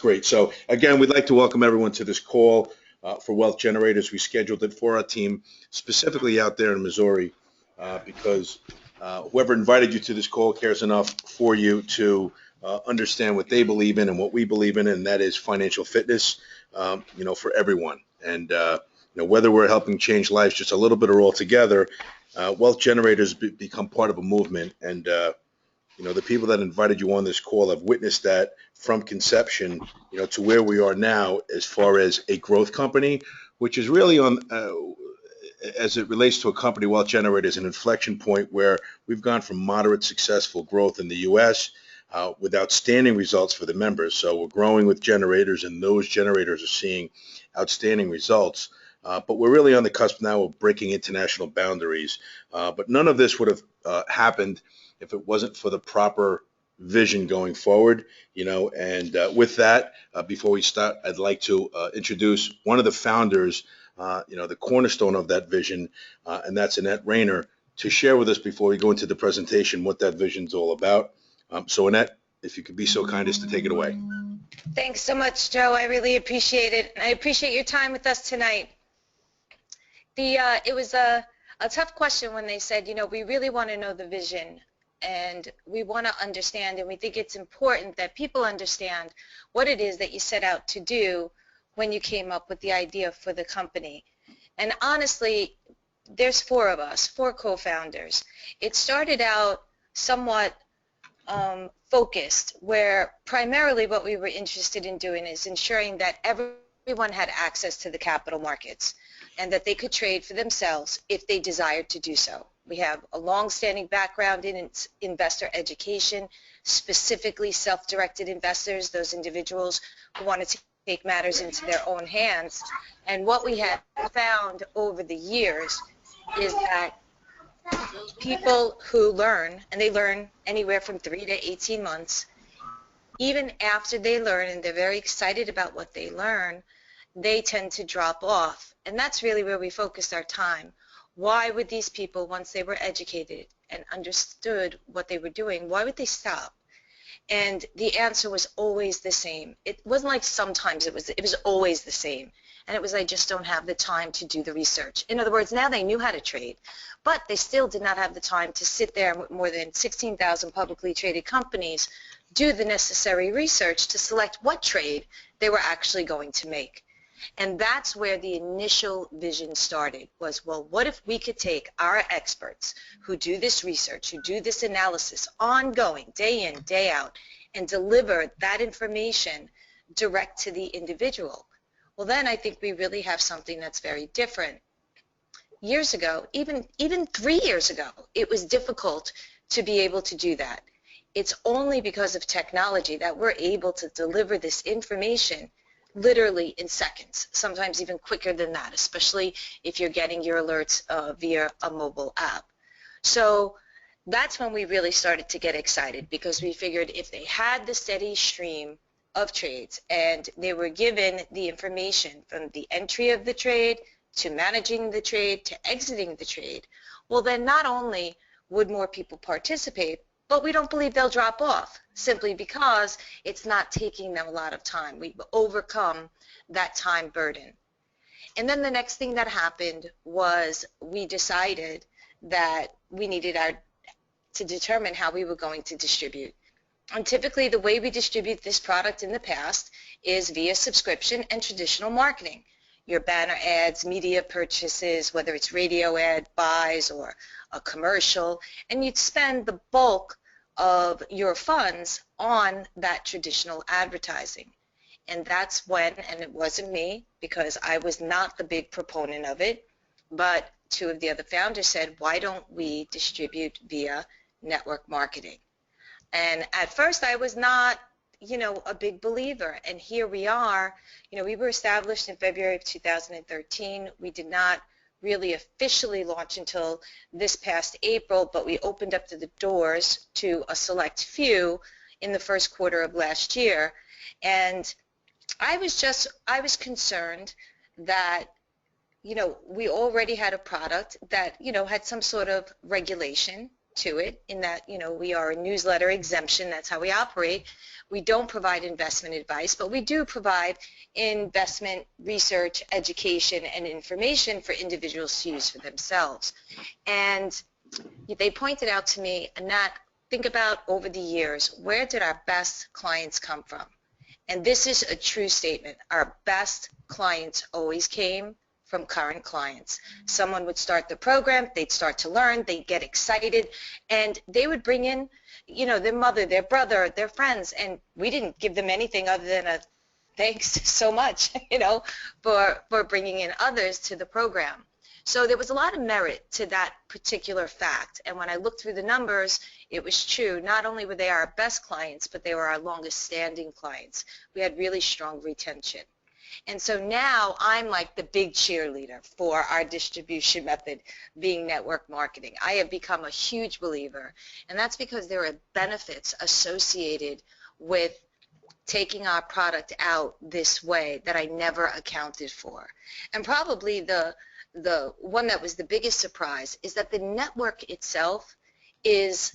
great. So again, we'd like to welcome everyone to this call for Wealth Generators. We scheduled it for our team specifically out there in Missouri because whoever invited you to this call cares enough for you to understand what they believe in and what we believe in, and that is financial fitness, for everyone. And whether we're helping change lives just a little bit or all together, Wealth Generators become part of a movement. And the people that invited you on this call have witnessed that from conception, to where we are now as far as a growth company, which is really on, as it relates to a company, Wealth Generators, an inflection point where we've gone from moderate successful growth in the U.S. With outstanding results for the members. So we're growing with generators, and those generators are seeing outstanding results. But we're really on the cusp now of breaking international boundaries. But none of this would have happened if it wasn't for the proper vision going forward, and with that, before we start, I'd like to introduce one of the founders, the cornerstone of that vision, and that's Annette Rayner, to share with us before we go into the presentation what that vision's all about. So Annette, if you could be so kind as to take it away. Thanks so much, Joe. I really appreciate it. I appreciate your time with us tonight. It was a tough question when they said, we really want to know the vision, and we want to understand, and we think it's important that people understand what it is that you set out to do when you came up with the idea for the company. And honestly, there's four of us, four co-founders. It started out somewhat focused, where primarily what we were interested in doing is ensuring that everyone had access to the capital markets and that they could trade for themselves if they desired to do so. We have a long-standing background in investor education, specifically self-directed investors, those individuals who wanted to take matters into their own hands. And what we have found over the years is that people who learn, and they learn anywhere from 3 to 18 months, even after they learn and they're very excited about what they learn, they tend to drop off. And that's really where we focused our time. Why would these people, once they were educated and understood what they were doing, why would they stop? And the answer was always the same. It wasn't like sometimes it was always the same. And it was, I just don't have the time to do the research. In other words, now they knew how to trade, but they still did not have the time to sit there with more than 16,000 publicly traded companies, do the necessary research to select what trade they were actually going to make. And that's where the initial vision started, was, well, what if we could take our experts who do this research, who do this analysis ongoing, day in, day out, and deliver that information direct to the individual? Well, then I think we really have something that's very different. Years ago, even 3 years ago, it was difficult to be able to do that. It's only because of technology that we're able to deliver this information literally in seconds, sometimes even quicker than that, especially if you're getting your alerts via a mobile app. So that's when we really started to get excited, because we figured if they had the steady stream of trades and they were given the information from the entry of the trade to managing the trade to exiting the trade, well, then not only would more people participate, but we don't believe they'll drop off, simply because it's not taking them a lot of time. We've overcome that time burden. And then the next thing that happened was we decided that we needed to determine how we were going to distribute. And typically the way we distribute this product in the past is via subscription and traditional marketing. Your banner ads, media purchases, whether it's radio ad buys or a commercial, and you'd spend the bulk of your funds on that traditional advertising. And that's when, and it wasn't me, because I was not the big proponent of it, but two of the other founders said, why don't we distribute via network marketing? And at first I was not, a big believer. And here we are. We were established in February of 2013. We did not really officially launch until this past April, but we opened up the doors to a select few in the first quarter of last year. And I was concerned that, we already had a product that, had some sort of regulation, to it in that, we are a newsletter exemption. That's how we operate. We don't provide investment advice, but we do provide investment research, education, and information for individuals to use for themselves. And they pointed out to me, Annette, think about over the years, where did our best clients come from? And this is a true statement. Our best clients always came from current clients. Someone would start the program, they'd start to learn, they'd get excited, and they would bring in, their mother, their brother, their friends, and we didn't give them anything other than a thanks so much, for bringing in others to the program. So there was a lot of merit to that particular fact, and when I looked through the numbers, it was true. Not only were they our best clients, but they were our longest standing clients. We had really strong retention. And so now I'm like the big cheerleader for our distribution method being network marketing. I have become a huge believer, and that's because there are benefits associated with taking our product out this way that I never accounted for. And probably the one that was the biggest surprise is that the network itself is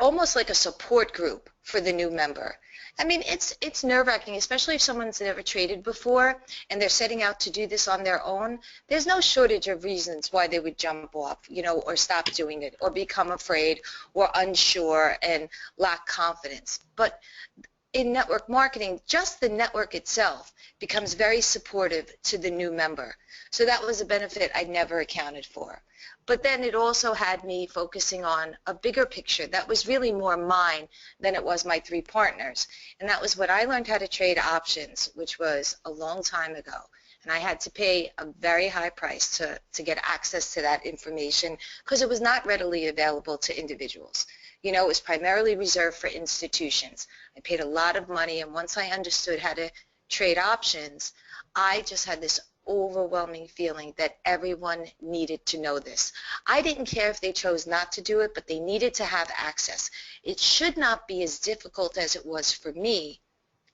almost like a support group for the new member. I mean, it's nerve-wracking, especially if someone's never traded before and they're setting out to do this on their own. There's no shortage of reasons why they would jump off, or stop doing it, or become afraid, or unsure and lack confidence. But in network marketing, just the network itself becomes very supportive to the new member. So that was a benefit I never accounted for. But then it also had me focusing on a bigger picture that was really more mine than it was my three partners. And that was when I learned how to trade options, which was a long time ago. And I had to pay a very high price to get access to that information because it was not readily available to individuals. It was primarily reserved for institutions. I paid a lot of money, and once I understood how to trade options, I just had this overwhelming feeling that everyone needed to know this. I didn't care if they chose not to do it, but they needed to have access. It should not be as difficult as it was for me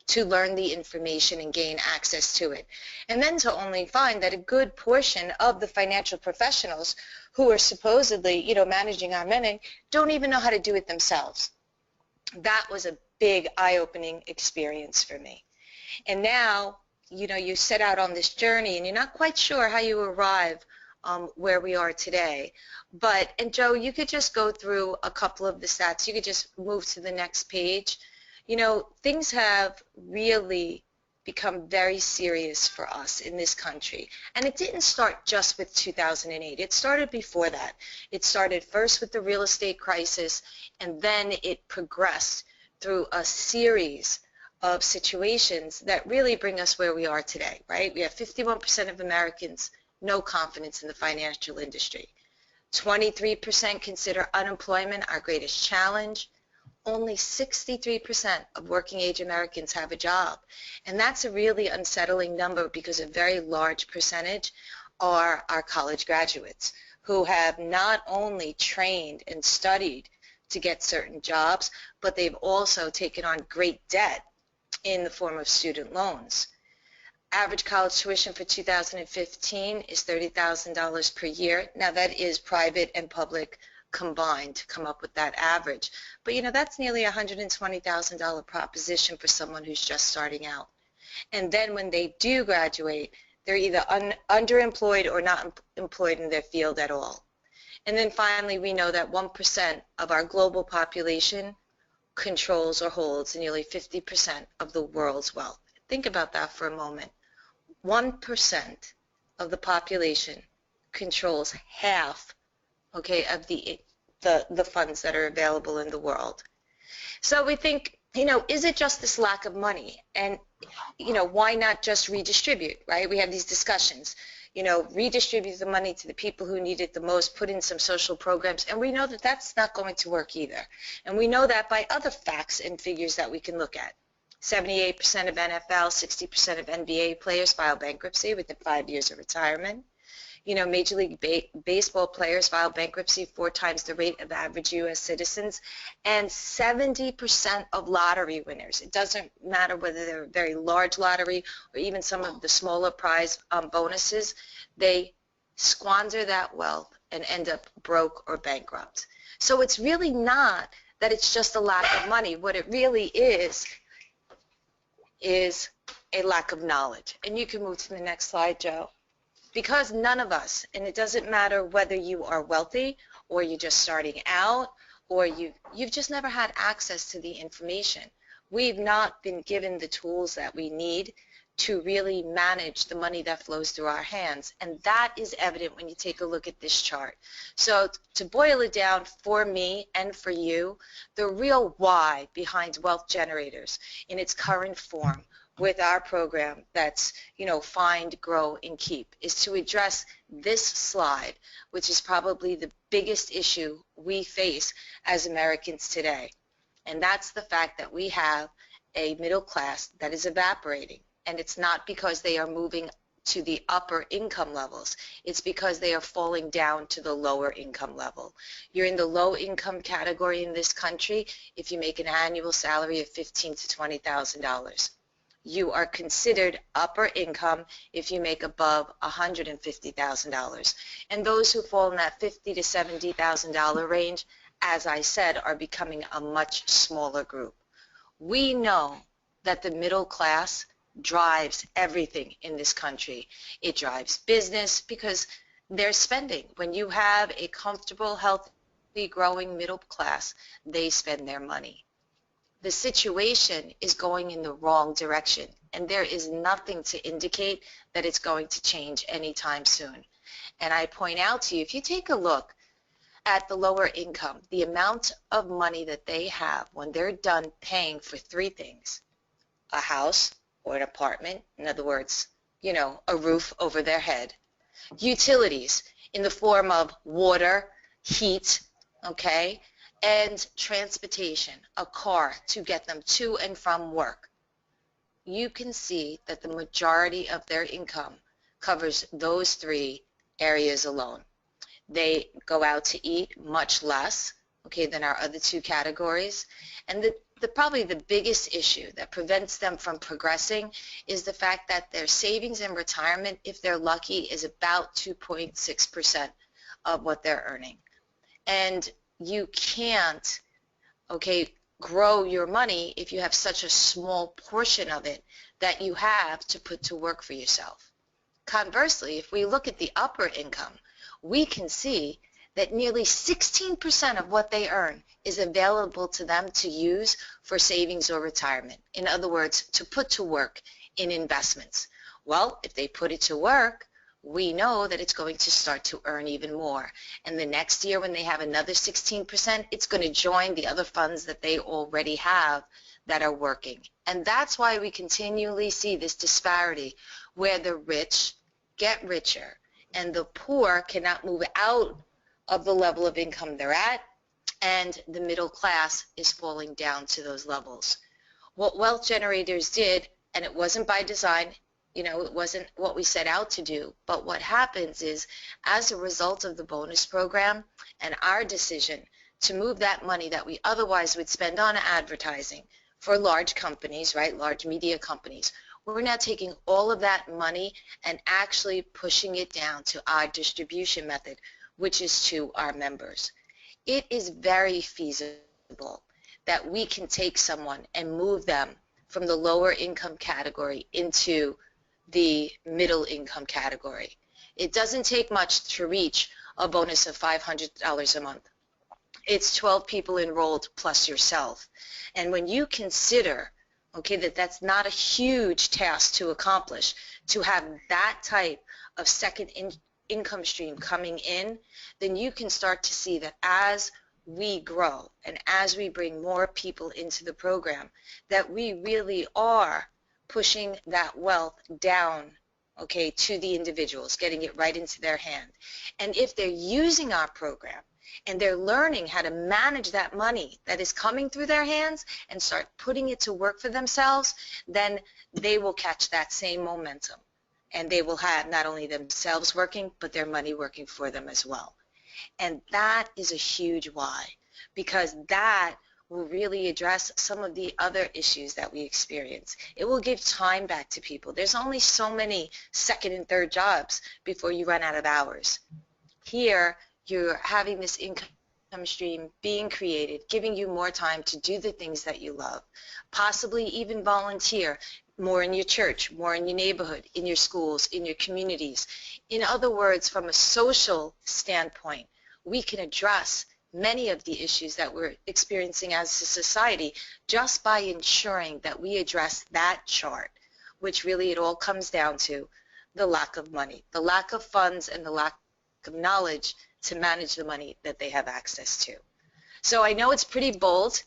to learn the information and gain access to it. And then to only find that a good portion of the financial professionals who are supposedly, managing our money don't even know how to do it themselves. That was a big eye-opening experience for me. And now, you set out on this journey and you're not quite sure how you arrive where we are today. And Joe, you could just go through a couple of the stats. You could just move to the next page. Things have really become very serious for us in this country. And it didn't start just with 2008. It started before that. It started first with the real estate crisis, and then it progressed through a series of situations that really bring us where we are today, right? We have 51% of Americans no confidence in the financial industry. 23% consider unemployment our greatest challenge. Only 63% of working age Americans have a job. And that's a really unsettling number because a very large percentage are our college graduates who have not only trained and studied to get certain jobs, but they've also taken on great debt in the form of student loans. Average college tuition for 2015 is $30,000 per year. Now that is private and public combined to come up with that average. But that's nearly a $120,000 proposition for someone who's just starting out. And then when they do graduate, they're either underemployed or not employed in their field at all. And then finally, we know that 1% of our global population controls or holds nearly 50% of the world's wealth. Think about that for a moment. 1% of the population controls half, of the funds that are available in the world. So we think, is it just this lack of money? And, why not just redistribute, right? We have these discussions. Redistribute the money to the people who need it the most, put in some social programs, and we know that that's not going to work either. And we know that by other facts and figures that we can look at. 78% of NFL, 60% of NBA players file bankruptcy within 5 years of retirement. Major League Baseball players file bankruptcy 4 times the rate of average U.S. citizens, and 70% of lottery winners, it doesn't matter whether they're a very large lottery or even some of the smaller prize bonuses, they squander that wealth and end up broke or bankrupt. So it's really not that it's just a lack of money. What it really is a lack of knowledge. And you can move to the next slide, Joe. Because none of us, and it doesn't matter whether you are wealthy or you're just starting out or you've just never had access to the information. We've not been given the tools that we need to really manage the money that flows through our hands. And that is evident when you take a look at this chart. So to boil it down for me and for you, the real why behind Wealth Generators in its current form with our program that's, Find, Grow, and Keep is to address this slide, which is probably the biggest issue we face as Americans today. And that's the fact that we have a middle class that is evaporating. And it's not because they are moving to the upper income levels. It's because they are falling down to the lower income level. You're in the low income category in this country if you make an annual salary of $15,000 to $20,000. You are considered upper income if you make above $150,000. And those who fall in that $50,000 to $70,000 range, as I said, are becoming a much smaller group. We know that the middle class drives everything in this country. It drives business because they're spending. When you have a comfortable, healthy, growing middle class, they spend their money. The situation is going in the wrong direction, and there is nothing to indicate that it's going to change anytime soon. And I point out to you, if you take a look at the lower income, the amount of money that they have when they're done paying for three things: a house or an apartment, in other words, a roof over their head, utilities in the form of water, heat, okay, and transportation, a car to get them to and from work. You can see that the majority of their income covers those three areas alone. They go out to eat much less, okay, than our other two categories. And probably the biggest issue that prevents them from progressing is the fact that their savings in retirement, if they're lucky, is about 2.6% of what they're earning. And you can't, grow your money if you have such a small portion of it that you have to put to work for yourself. Conversely, if we look at the upper income, we can see that nearly 16% of what they earn is available to them to use for savings or retirement. In other words, to put to work in investments. Well, if they put it to work, we know that it's going to start to earn even more. And the next year when they have another 16%, it's going to join the other funds that they already have that are working. And that's why we continually see this disparity where the rich get richer and the poor cannot move out of the level of income they're at, and the middle class is falling down to those levels. What Wealth Generators did, and it wasn't by design, it wasn't what we set out to do, but what happens is, as a result of the bonus program and our decision to move that money that we otherwise would spend on advertising for large companies, right, large media companies, we're now taking all of that money and actually pushing it down to our distribution method, which is to our members. It is very feasible that we can take someone and move them from the lower income category into the middle income category. It doesn't take much to reach a bonus of $500 a month. It's 12 people enrolled plus yourself. And when you consider, that that's not a huge task to accomplish, to have that type of second income stream coming in, then you can start to see that as we grow and as we bring more people into the program, that we really are pushing that wealth down, to the individuals, getting it right into their hand. And if they're using our program and they're learning how to manage that money that is coming through their hands and start putting it to work for themselves, then they will catch that same momentum. And they will have not only themselves working, but their money working for them as well. And that is a huge why, because that will really address some of the other issues that we experience. It will give time back to people. There's only so many second and third jobs before you run out of hours. Here, you're having this income stream being created, giving you more time to do the things that you love, possibly even volunteer more in your church, more in your neighborhood, in your schools, in your communities. In other words, from a social standpoint, we can address many of the issues that we're experiencing as a society just by ensuring that we address that chart, which really it all comes down to the lack of money, the lack of funds, and the lack of knowledge to manage the money that they have access to. So I know it's pretty bold,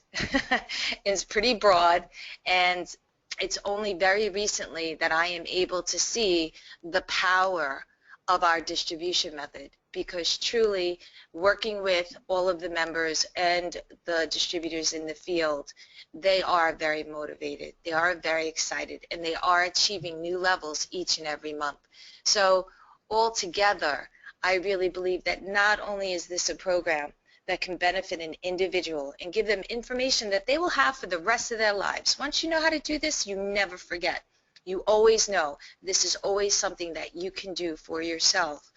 it's pretty broad, and it's only very recently that I am able to see the power of our distribution method, because truly working with all of the members and the distributors in the field, they are very motivated, they are very excited, and they are achieving new levels each and every month. So altogether, I really believe that not only is this a program that can benefit an individual and give them information that they will have for the rest of their lives. Once you know how to do this, you never forget. You always know this is always something that you can do for yourself.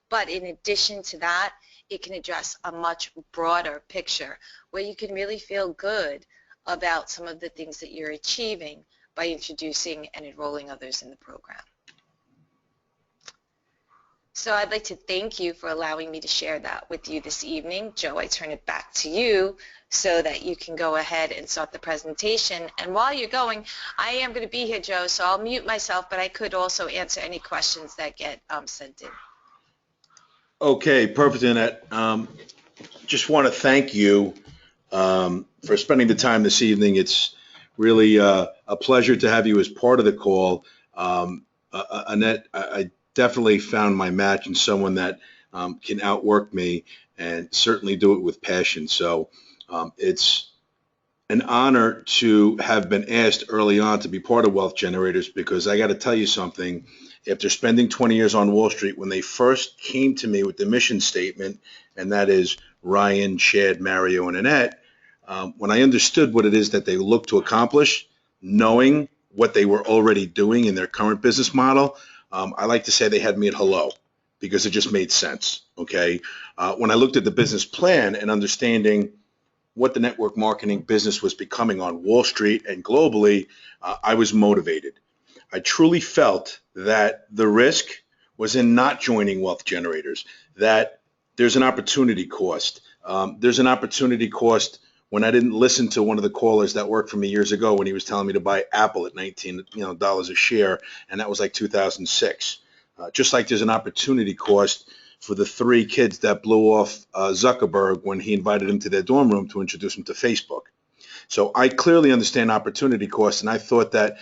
But in addition to that, it can address a much broader picture where you can really feel good about some of the things that you're achieving by introducing and enrolling others in the program. So I'd like to thank you for allowing me to share that with you this evening. Joe, I turn it back to you so that you can go ahead and start the presentation. And while you're going, I am going to be here, Joe, so I'll mute myself, but I could also answer any questions that get sent in. Okay, perfect, Annette. Just want to thank you for spending the time this evening. It's really a pleasure to have you as part of the call. Annette, I definitely found my match in someone that can outwork me and certainly do it with passion. So it's an honor to have been asked early on to be part of Wealth Generators, because I got to tell you something. After spending 20 years on Wall Street, when they first came to me with the mission statement, and that is Ryan, Chad, Mario, and Annette, when I understood what it is that they look to accomplish, knowing what they were already doing in their current business model, I like to say they had me at hello, because it just made sense, okay? When I looked at the business plan and understanding what the network marketing business was becoming on Wall Street and globally, I was motivated. I truly felt that the risk was in not joining Wealth Generators, that there's an opportunity cost. There's an opportunity cost when I didn't listen to one of the callers that worked for me years ago when he was telling me to buy Apple at $19 a share, and that was like 2006. Just like there's an opportunity cost for the 3 kids that blew off Zuckerberg when he invited them to their dorm room to introduce them to Facebook. So I clearly understand opportunity costs, and I thought that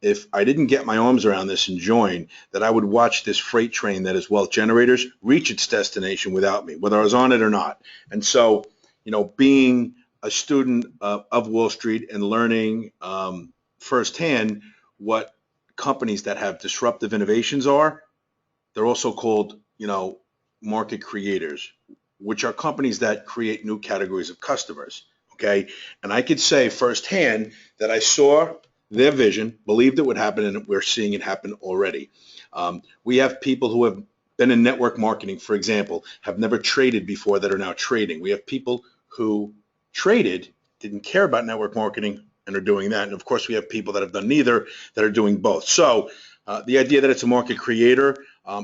if I didn't get my arms around this and join, that I would watch this freight train that is Wealth Generators reach its destination without me, whether I was on it or not. And so, being a student of Wall Street and learning firsthand what companies that have disruptive innovations are, they're also called, market creators, which are companies that create new categories of customers, okay? And I could say firsthand that I saw their vision, believed it would happen, and we're seeing it happen already. We have people who have been in network marketing, for example, have never traded before that are now trading. We have people who traded, didn't care about network marketing, and are doing that. And of course, we have people that have done neither that are doing both. So the idea that it's a market creator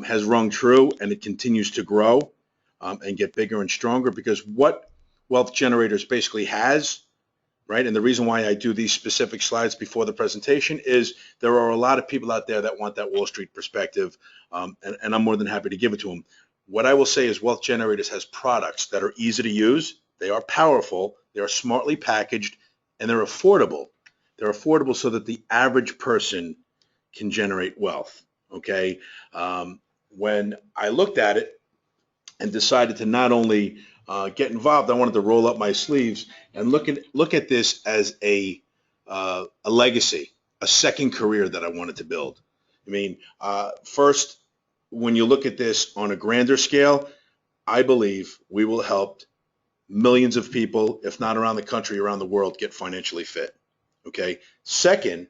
has rung true, and it continues to grow and get bigger and stronger, because what Wealth Generators basically has, right, and the reason why I do these specific slides before the presentation is there are a lot of people out there that want that Wall Street perspective, and I'm more than happy to give it to them. What I will say is Wealth Generators has products that are easy to use, they are powerful, they are smartly packaged, and they're affordable. They're affordable so that the average person can generate wealth, okay? When I looked at it and decided to not only get involved, I wanted to roll up my sleeves and look at this as a legacy, a second career that I wanted to build. I mean, first, when you look at this on a grander scale, I believe we will help millions of people, if not around the country, around the world, get financially fit. Okay. Second,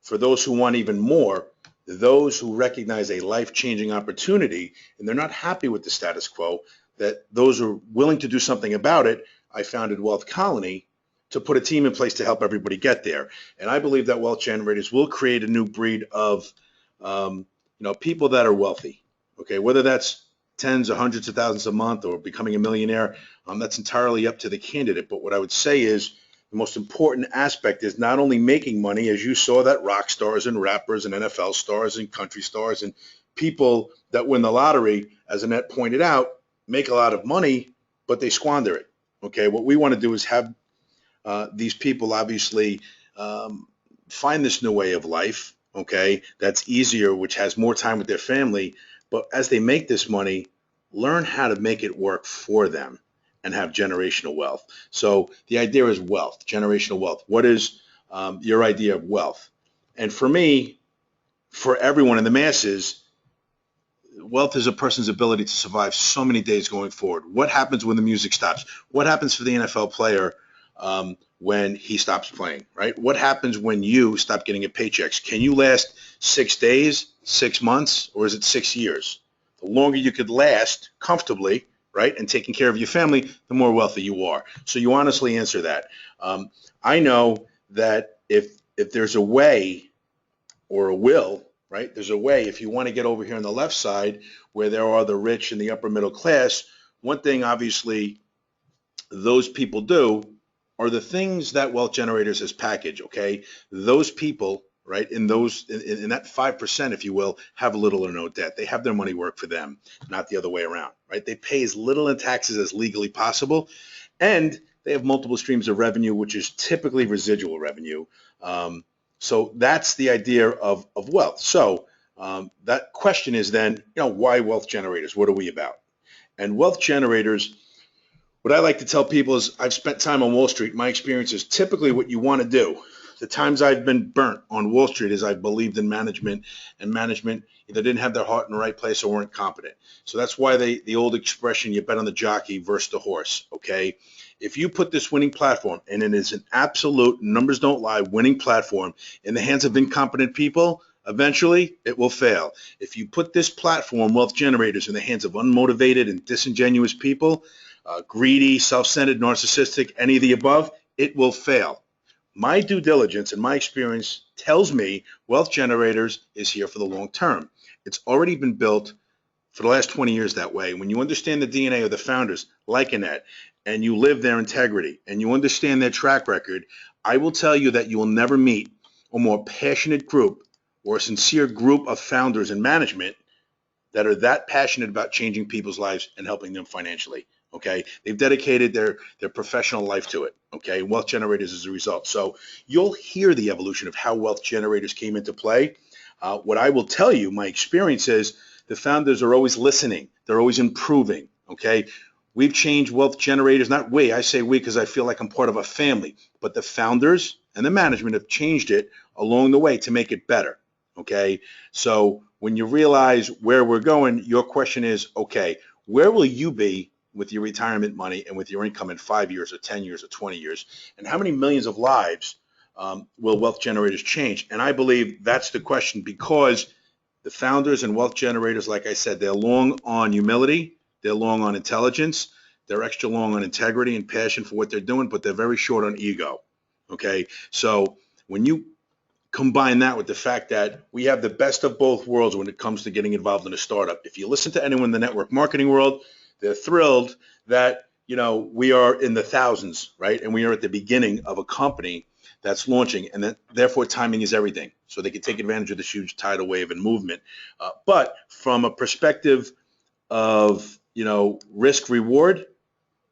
for those who want even more, those who recognize a life-changing opportunity and they're not happy with the status quo, that those who are willing to do something about it, I founded Wealth Colony to put a team in place to help everybody get there. And I believe that Wealth Generators will create a new breed of people that are wealthy. Okay, whether that's tens or hundreds of thousands a month or becoming a millionaire, that's entirely up to the candidate. But what I would say is the most important aspect is not only making money, as you saw that rock stars and rappers and NFL stars and country stars and people that win the lottery, as Annette pointed out, make a lot of money, but they squander it. Okay, what we want to do is have these people obviously find this new way of life, okay, that's easier, which has more time with their family, but as they make this money, learn how to make it work for them and have generational wealth. So the idea is wealth, generational wealth. What is your idea of wealth? And for me, for everyone in the masses, wealth is a person's ability to survive so many days going forward. What happens when the music stops? What happens for the NFL player when he stops playing, right? What happens when you stop getting your paychecks? Can you last 6 days, 6 months, or is it 6 years? The longer you could last comfortably, right, and taking care of your family, the more wealthy you are. So you honestly answer that. I know that if there's a way or a will, right, there's a way, if you want to get over here on the left side where there are the rich and the upper middle class, one thing obviously those people do are the things that Wealth Generators has packaged, okay? Those people, right, in that 5%, if you will, have little or no debt. They have their money work for them, not the other way around, right? They pay as little in taxes as legally possible, and they have multiple streams of revenue, which is typically residual revenue. So that's the idea of wealth. So that question is then, why Wealth Generators? What are we about? And Wealth Generators, what I like to tell people is I've spent time on Wall Street. My experience is typically what you want to do. The times I've been burnt on Wall Street is I believed in management, and management either didn't have their heart in the right place or weren't competent. So that's why the old expression, you bet on the jockey versus the horse, okay? If you put this winning platform, and it is an absolute, numbers don't lie, winning platform in the hands of incompetent people, eventually it will fail. If you put this platform, Wealth Generators, in the hands of unmotivated and disingenuous people, greedy, self-centered, narcissistic, any of the above, it will fail. My due diligence and my experience tells me Wealth Generators is here for the long term. It's already been built for the last 20 years that way. When you understand the DNA of the founders, like Annette, and you live their integrity, and you understand their track record, I will tell you that you will never meet a more passionate group or a sincere group of founders and management that are that passionate about changing people's lives and helping them financially. Okay, they've dedicated their professional life to it. Okay, Wealth Generators is a result. So you'll hear the evolution of how Wealth Generators came into play. What I will tell you, my experience is the founders are always listening. They're always improving. Okay, we've changed Wealth Generators, not we. I say we because I feel like I'm part of a family. But the founders and the management have changed it along the way to make it better. Okay, so when you realize where we're going, your question is, okay, where will you be with your retirement money and with your income in 5 years or 10 years or 20 years? And how many millions of lives will Wealth Generators change? And I believe that's the question, because the founders and Wealth Generators, like I said, they're long on humility, they're long on intelligence, they're extra long on integrity and passion for what they're doing, but they're very short on ego. Okay, so when you combine that with the fact that we have the best of both worlds when it comes to getting involved in a startup. If you listen to anyone in the network marketing world, they're thrilled that, we are in the thousands, right? And we are at the beginning of a company that's launching, and that therefore timing is everything. So they can take advantage of this huge tidal wave and movement. But from a perspective of, risk reward,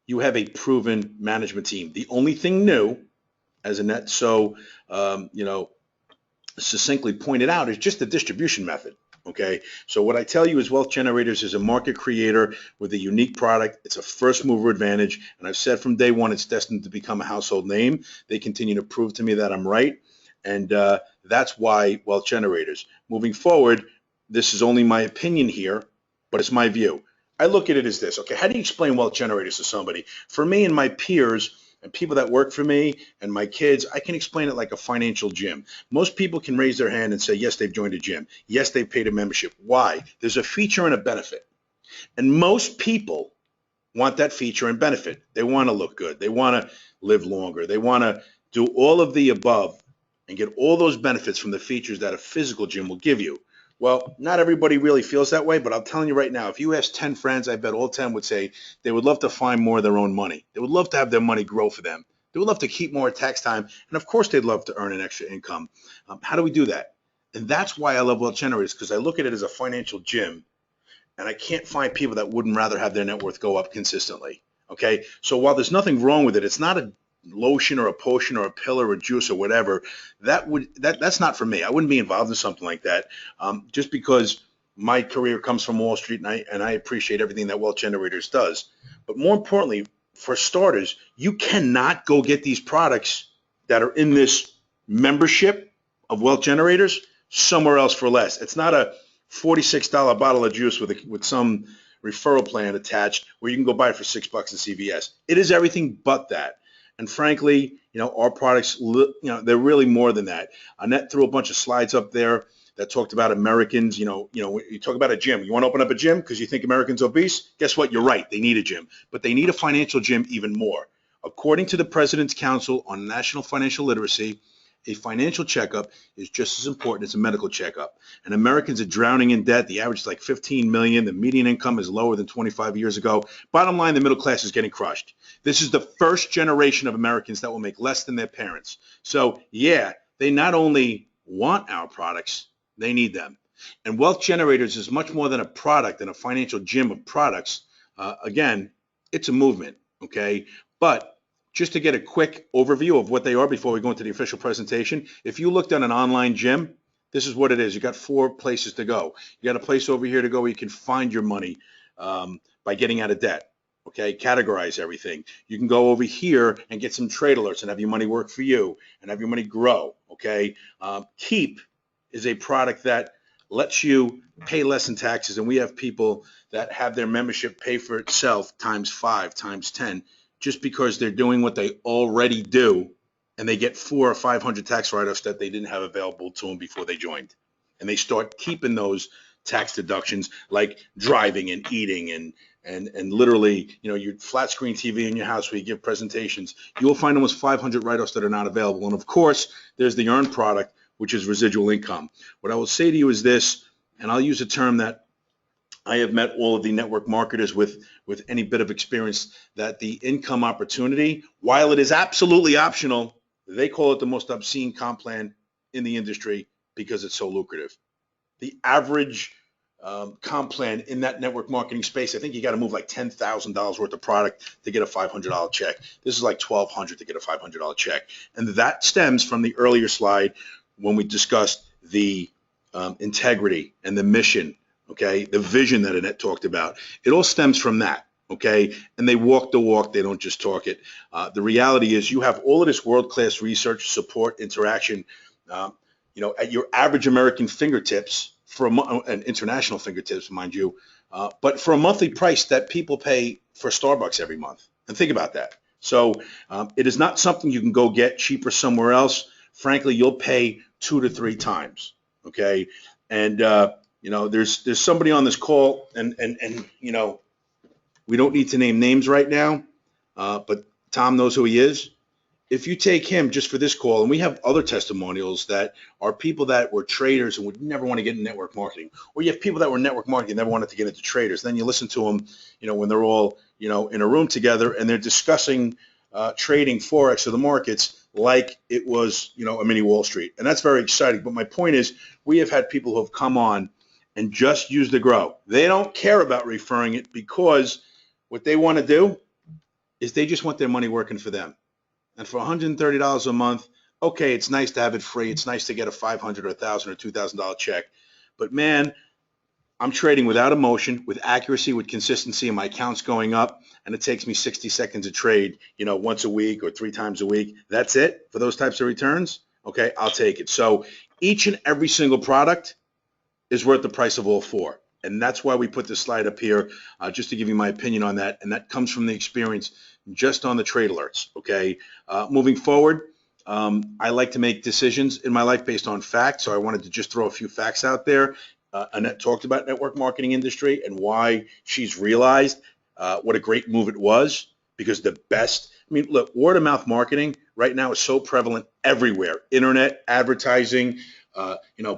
you have a proven management team. The only thing new, as Annette succinctly pointed out, is just the distribution method. Okay, so what I tell you is Wealth Generators is a market creator with a unique product. It's a first mover advantage, and I've said from day one it's destined to become a household name. They continue to prove to me that I'm right, and that's why Wealth Generators. Moving forward, this is only my opinion here, but it's my view. I look at it as this. Okay, how do you explain Wealth Generators to somebody? For me and my peers and people that work for me and my kids, I can explain it like a financial gym. Most people can raise their hand and say, yes, they've joined a gym. Yes, they've paid a membership. Why? There's a feature and a benefit. And most people want that feature and benefit. They want to look good. They want to live longer. They want to do all of the above and get all those benefits from the features that a physical gym will give you. Well, not everybody really feels that way, but I'm telling you right now, if you ask 10 friends, I bet all 10 would say they would love to find more of their own money. They would love to have their money grow for them. They would love to keep more tax time. And of course, they'd love to earn an extra income. How do we do that? And that's why I love Wealth Generators, because I look at it as a financial gym, and I can't find people that wouldn't rather have their net worth go up consistently. Okay. So while there's nothing wrong with it, it's not a lotion or a potion or a pill or a juice or whatever. That's not for me. I wouldn't be involved in something like that, just because my career comes from Wall Street, and I appreciate everything that Wealth Generators does. But more importantly, for starters, you cannot go get these products that are in this membership of Wealth Generators somewhere else for less. It's not a $46 bottle of juice with some referral plan attached where you can go buy it for $6 at CVS. It is everything but that. And frankly, our products, they're really more than that. Annette threw a bunch of slides up there that talked about Americans. You talk about a gym. You want to open up a gym because you think Americans are obese? Guess what? You're right. They need a gym, but they need a financial gym even more. According to the President's Council on National Financial Literacy, a financial checkup is just as important as a medical checkup. And Americans are drowning in debt. The average is like 15 million. The median income is lower than 25 years ago. Bottom line, the middle class is getting crushed. This is the first generation of Americans that will make less than their parents. So yeah, they not only want our products, they need them. And Wealth Generators is much more than a product and a financial gym of products. Again, it's a movement, okay? But just to get a quick overview of what they are before we go into the official presentation, if you looked at an online gym, this is what it is. You got 4 places to go. You got a place over here to go where you can find your money by getting out of debt. Okay, categorize everything. You can go over here and get some trade alerts and have your money work for you and have your money grow. Okay, Keep is a product that lets you pay less in taxes, and we have people that have their membership pay for itself times 5, times 10. Just because they're doing what they already do, and they get 400 or 500 tax write-offs that they didn't have available to them before they joined. And they start keeping those tax deductions like driving and eating and literally, your flat screen TV in your house where you give presentations. You will find almost 500 write-offs that are not available. And of course, there's the earned product, which is residual income. What I will say to you is this, and I'll use a term that I have met all of the network marketers with any bit of experience, that the income opportunity, while it is absolutely optional, they call it the most obscene comp plan in the industry because it's so lucrative. The average comp plan in that network marketing space, I think you got to move like $10,000 worth of product to get a $500 check. This is like $1,200 to get a $500 check. And that stems from the earlier slide when we discussed the integrity and the mission. Okay, the vision that Annette talked about, it all stems from that. Okay, and they walk the walk, they don't just talk it. The reality is you have all of this world-class research, support, interaction, at your average American fingertips and international fingertips, mind you, but for a monthly price that people pay for Starbucks every month. And think about that. So it is not something you can go get cheaper somewhere else. Frankly, you'll pay 2 to 3 times. Okay, and there's somebody on this call, and we don't need to name names right now, but Tom knows who he is. If you take him just for this call, and we have other testimonials that are people that were traders and would never want to get into network marketing, or you have people that were network marketing and never wanted to get into traders. Then you listen to them, when they're all, in a room together and they're discussing trading Forex or the markets like it was, a mini Wall Street. And that's very exciting. But my point is, we have had people who have come on and just use the grow. They don't care about referring it because what they want to do is they just want their money working for them. And for $130 a month, okay, it's nice to have it free. It's nice to get a $500 or $1,000 or $2,000 check. But man, I'm trading without emotion, with accuracy, with consistency, and my account's going up, and it takes me 60 seconds to trade, once a week or 3 times a week. That's it for those types of returns. Okay, I'll take it. So each and every single product is worth the price of all 4. And that's why we put this slide up here, just to give you my opinion on that. And that comes from the experience just on the trade alerts. Okay, moving forward, I like to make decisions in my life based on facts. So I wanted to just throw a few facts out there. Annette talked about network marketing industry and why she's realized what a great move it was, because the best, I mean, look, word of mouth marketing right now is so prevalent everywhere. Internet, advertising,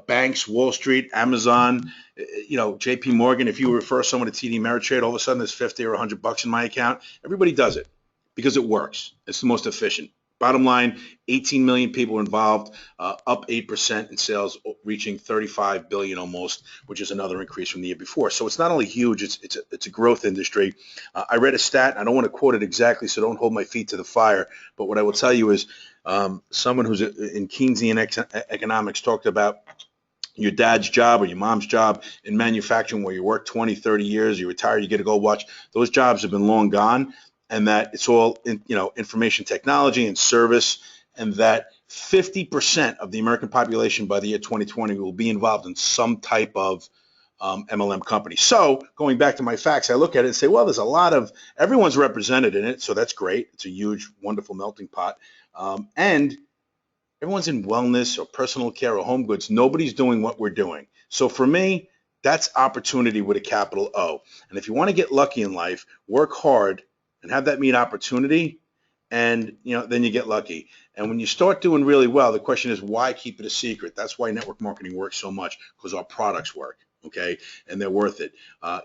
banks, Wall Street, Amazon, JP Morgan. If you refer someone to TD Ameritrade, all of a sudden there's 50 or $100 in my account. Everybody does it because it works. It's the most efficient. Bottom line, 18 million people involved, up 8% in sales, reaching 35 billion almost, which is another increase from the year before. So it's not only huge, it's a growth industry. I read a stat, and I don't want to quote it exactly, so don't hold my feet to the fire. But what I will tell you is someone who's in Keynesian economics talked about your dad's job or your mom's job in manufacturing, where you work 20, 30 years, you retire, you get a gold watch. Those jobs have been long gone. And that it's all information technology and service, and that 50% of the American population by the year 2020 will be involved in some type of MLM company. So going back to my facts, I look at it and say, well, everyone's represented in it, so that's great. It's a huge, wonderful melting pot. And everyone's in wellness or personal care or home goods. Nobody's doing what we're doing. So for me, that's opportunity with a capital O. And if you want to get lucky in life, work hard and have that mean opportunity, and then you get lucky. And when you start doing really well, the question is, why keep it a secret? That's why network marketing works so much, because our products work, okay, and they're worth it.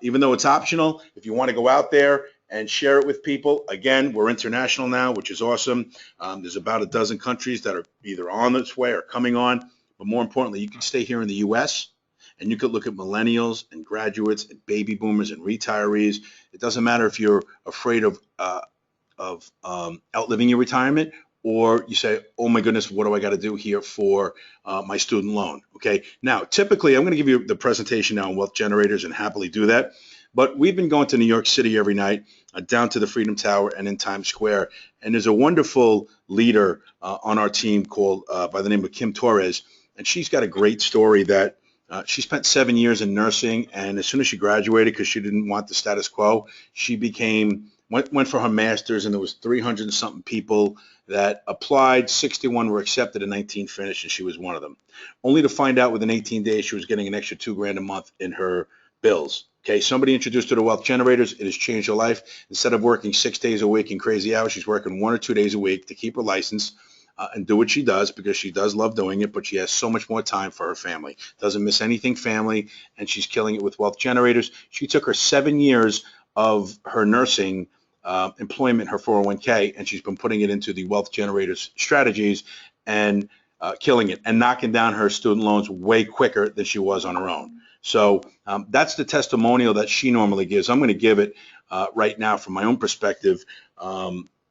Even though it's optional, if you want to go out there and share it with people, again, we're international now, which is awesome. There's about a dozen countries that are either on its way or coming on, but more importantly, you can stay here in the U.S., and you could look at millennials and graduates and baby boomers and retirees. It doesn't matter if you're afraid of outliving your retirement, or you say, oh my goodness, what do I got to do here for my student loan? Okay. Now, typically, I'm going to give you the presentation now on Wealth Generators, and happily do that. But we've been going to New York City every night, down to the Freedom Tower and in Times Square. And there's a wonderful leader on our team called by the name of Kim Torres. And she's got a great story that she spent 7 years in nursing, and as soon as she graduated, because she didn't want the status quo, she went for her master's, and there was 300 and something people that applied. 61 were accepted, and 19 finished, and she was one of them. Only to find out within 18 days she was getting an extra $2,000 a month in her bills. Okay, somebody introduced her to Wealth Generators. It has changed her life. Instead of working 6 days a week in crazy hours, she's working 1 or 2 days a week to keep her license. And do what she does, because she does love doing it, but she has so much more time for her family. Doesn't miss anything family, and she's killing it with Wealth Generators. She took her 7 years of her nursing employment, her 401k, and she's been putting it into the Wealth Generators strategies and killing it and knocking down her student loans way quicker than she was on her own. So that's the testimonial that she normally gives. I'm going to give it right now from my own perspective.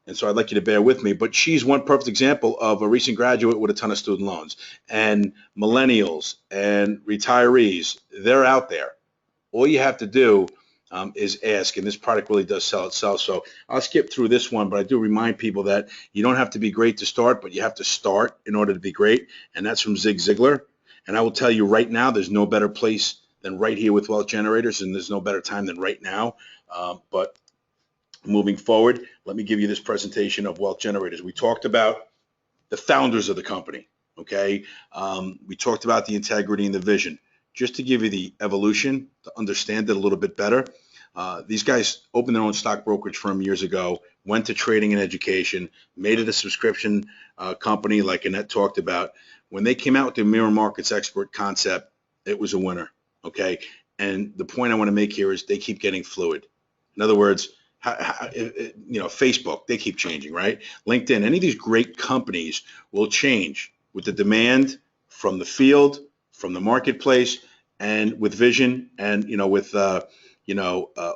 And so I'd like you to bear with me, but she's one perfect example of a recent graduate with a ton of student loans. And millennials and retirees, they're out there. All you have to do is ask, and this product really does sell itself. So I'll skip through this one, but I do remind people that you don't have to be great to start, but you have to start in order to be great, and that's from Zig Ziglar. And I will tell you right now, there's no better place than right here with Wealth Generators, and there's no better time than right now. But moving forward, let me give you this presentation of Wealth Generators. We talked about the founders of the company, okay? We talked about the integrity and the vision. Just to give you the evolution, to understand it a little bit better, these guys opened their own stock brokerage firm years ago, went to trading and education, made it a subscription company like Annette talked about. When they came out with the Mirror Markets Expert concept, it was a winner, okay? And the point I want to make here is they keep getting fluid. In other words, Facebook, they keep changing, right? LinkedIn, any of these great companies will change with the demand from the field, from the marketplace, and with vision, and with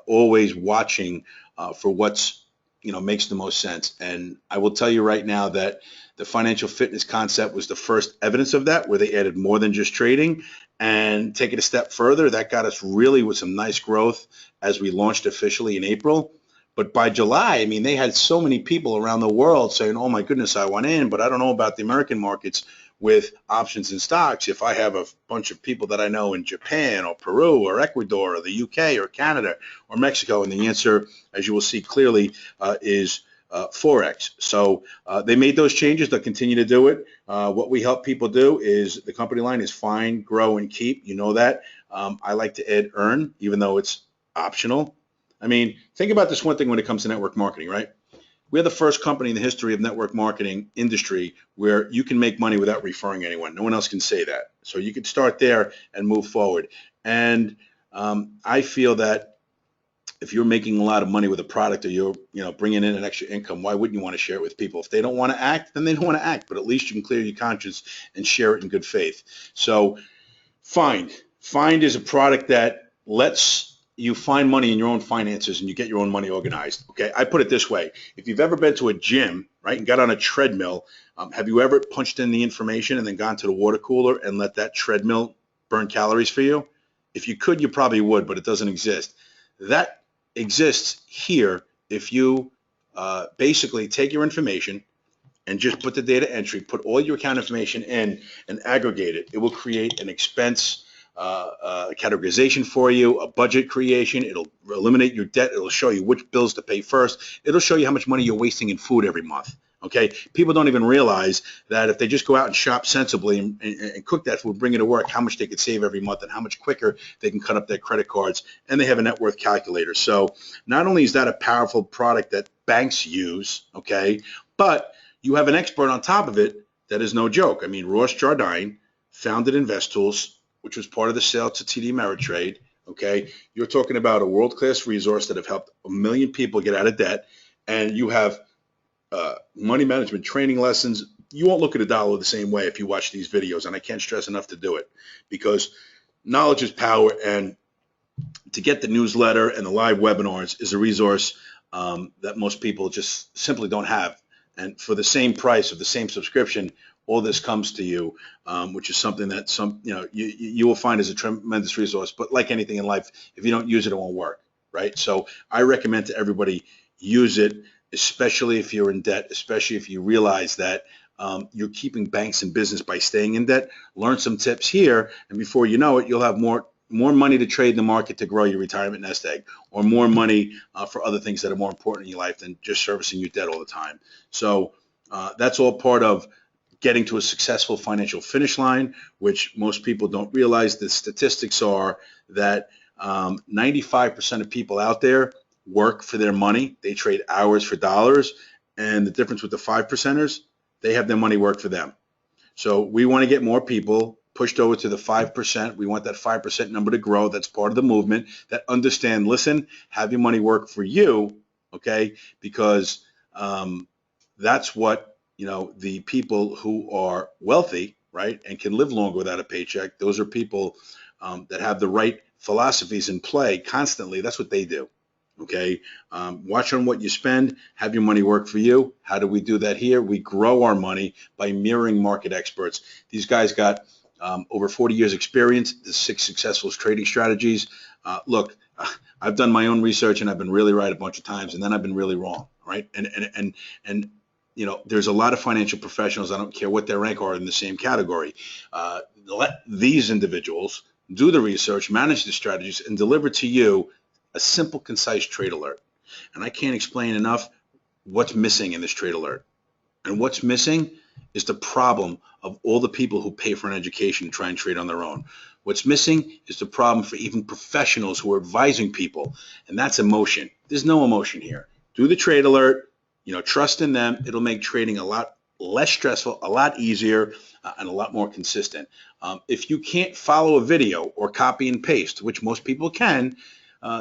always watching for what's makes the most sense. And I will tell you right now that the financial fitness concept was the first evidence of that, where they added more than just trading. And take it a step further, that got us really with some nice growth as we launched officially in April. But by July, I mean, they had so many people around the world saying, oh my goodness, I want in, but I don't know about the American markets with options and stocks. If I have a bunch of people that I know in Japan or Peru or Ecuador or the UK or Canada or Mexico, and the answer, as you will see clearly, is Forex. So they made those changes. They'll continue to do it. What we help people do is the company line is find, grow, and keep. You know that. I like to add earn, even though it's optional. I mean, think about this one thing when it comes to network marketing, right? We're the first company in the history of network marketing industry where you can make money without referring anyone. No one else can say that. So you could start there and move forward. And I feel that if you're making a lot of money with a product or you're, bringing in an extra income, why wouldn't you want to share it with people? If they don't want to act, then they don't want to act. But at least you can clear your conscience and share it in good faith. So Find. Find is a product that lets you find money in your own finances and you get your own money organized. Okay, I put it this way. If you've ever been to a gym, right, and got on a treadmill, have you ever punched in the information and then gone to the water cooler and let that treadmill burn calories for you? If you could, you probably would, but it doesn't exist. That exists here if you basically take your information and just put the data entry, put all your account information in and aggregate it. It will create an expense categorization for you, a budget creation. It'll eliminate your debt. It'll show you which bills to pay first. It'll show you how much money you're wasting in food every month. Okay, people don't even realize that if they just go out and shop sensibly and cook that food, bring it to work, how much they could save every month and how much quicker they can cut up their credit cards. And they have a net worth calculator. So not only is that a powerful product that banks use, okay, but you have an expert on top of it that is no joke. I mean, Ross Jardine founded InvestTools, which was part of the sale to TD Ameritrade. Okay, you're talking about a world-class resource that have helped 1 million people get out of debt, and you have money management training lessons. You won't look at a dollar the same way if you watch these videos, and I can't stress enough to do it because knowledge is power, and to get the newsletter and the live webinars is a resource that most people just simply don't have. And for the same price of the same subscription, all this comes to you, which is something that you will find is a tremendous resource. But like anything in life, if you don't use it, it won't work, right? So I recommend to everybody use it, especially if you're in debt, especially if you realize that you're keeping banks in business by staying in debt. Learn some tips here, and before you know it, you'll have more money to trade in the market to grow your retirement nest egg, or more money for other things that are more important in your life than just servicing your debt all the time. So that's all part of getting to a successful financial finish line, which most people don't realize. The statistics are that 95% of people out there work for their money. They trade hours for dollars. And the difference with the 5%ers, they have their money work for them. So we want to get more people pushed over to the 5%. We want that 5% number to grow. That's part of the movement that understand, listen, have your money work for you, okay? Because that's what, the people who are wealthy, right, and can live longer without a paycheck, those are people that have the right philosophies in play constantly. That's what they do, okay? Watch on what you spend, have your money work for you. How do we do that here? We grow our money by mirroring market experts. These guys got over 40 years experience, the 6 successful trading strategies. Look, I've done my own research and I've been really right a bunch of times, and then I've been really wrong, right? And there's a lot of financial professionals, I don't care what their rank are, in the same category. Let these individuals do the research, manage the strategies, and deliver to you a simple, concise trade alert. And I can't explain enough what's missing in this trade alert. And what's missing is the problem of all the people who pay for an education and try and trade on their own. What's missing is the problem for even professionals who are advising people, and that's emotion. There's no emotion here. Do the trade alert, trust in them. It'll make trading a lot less stressful, a lot easier, and a lot more consistent. If you can't follow a video or copy and paste, which most people can,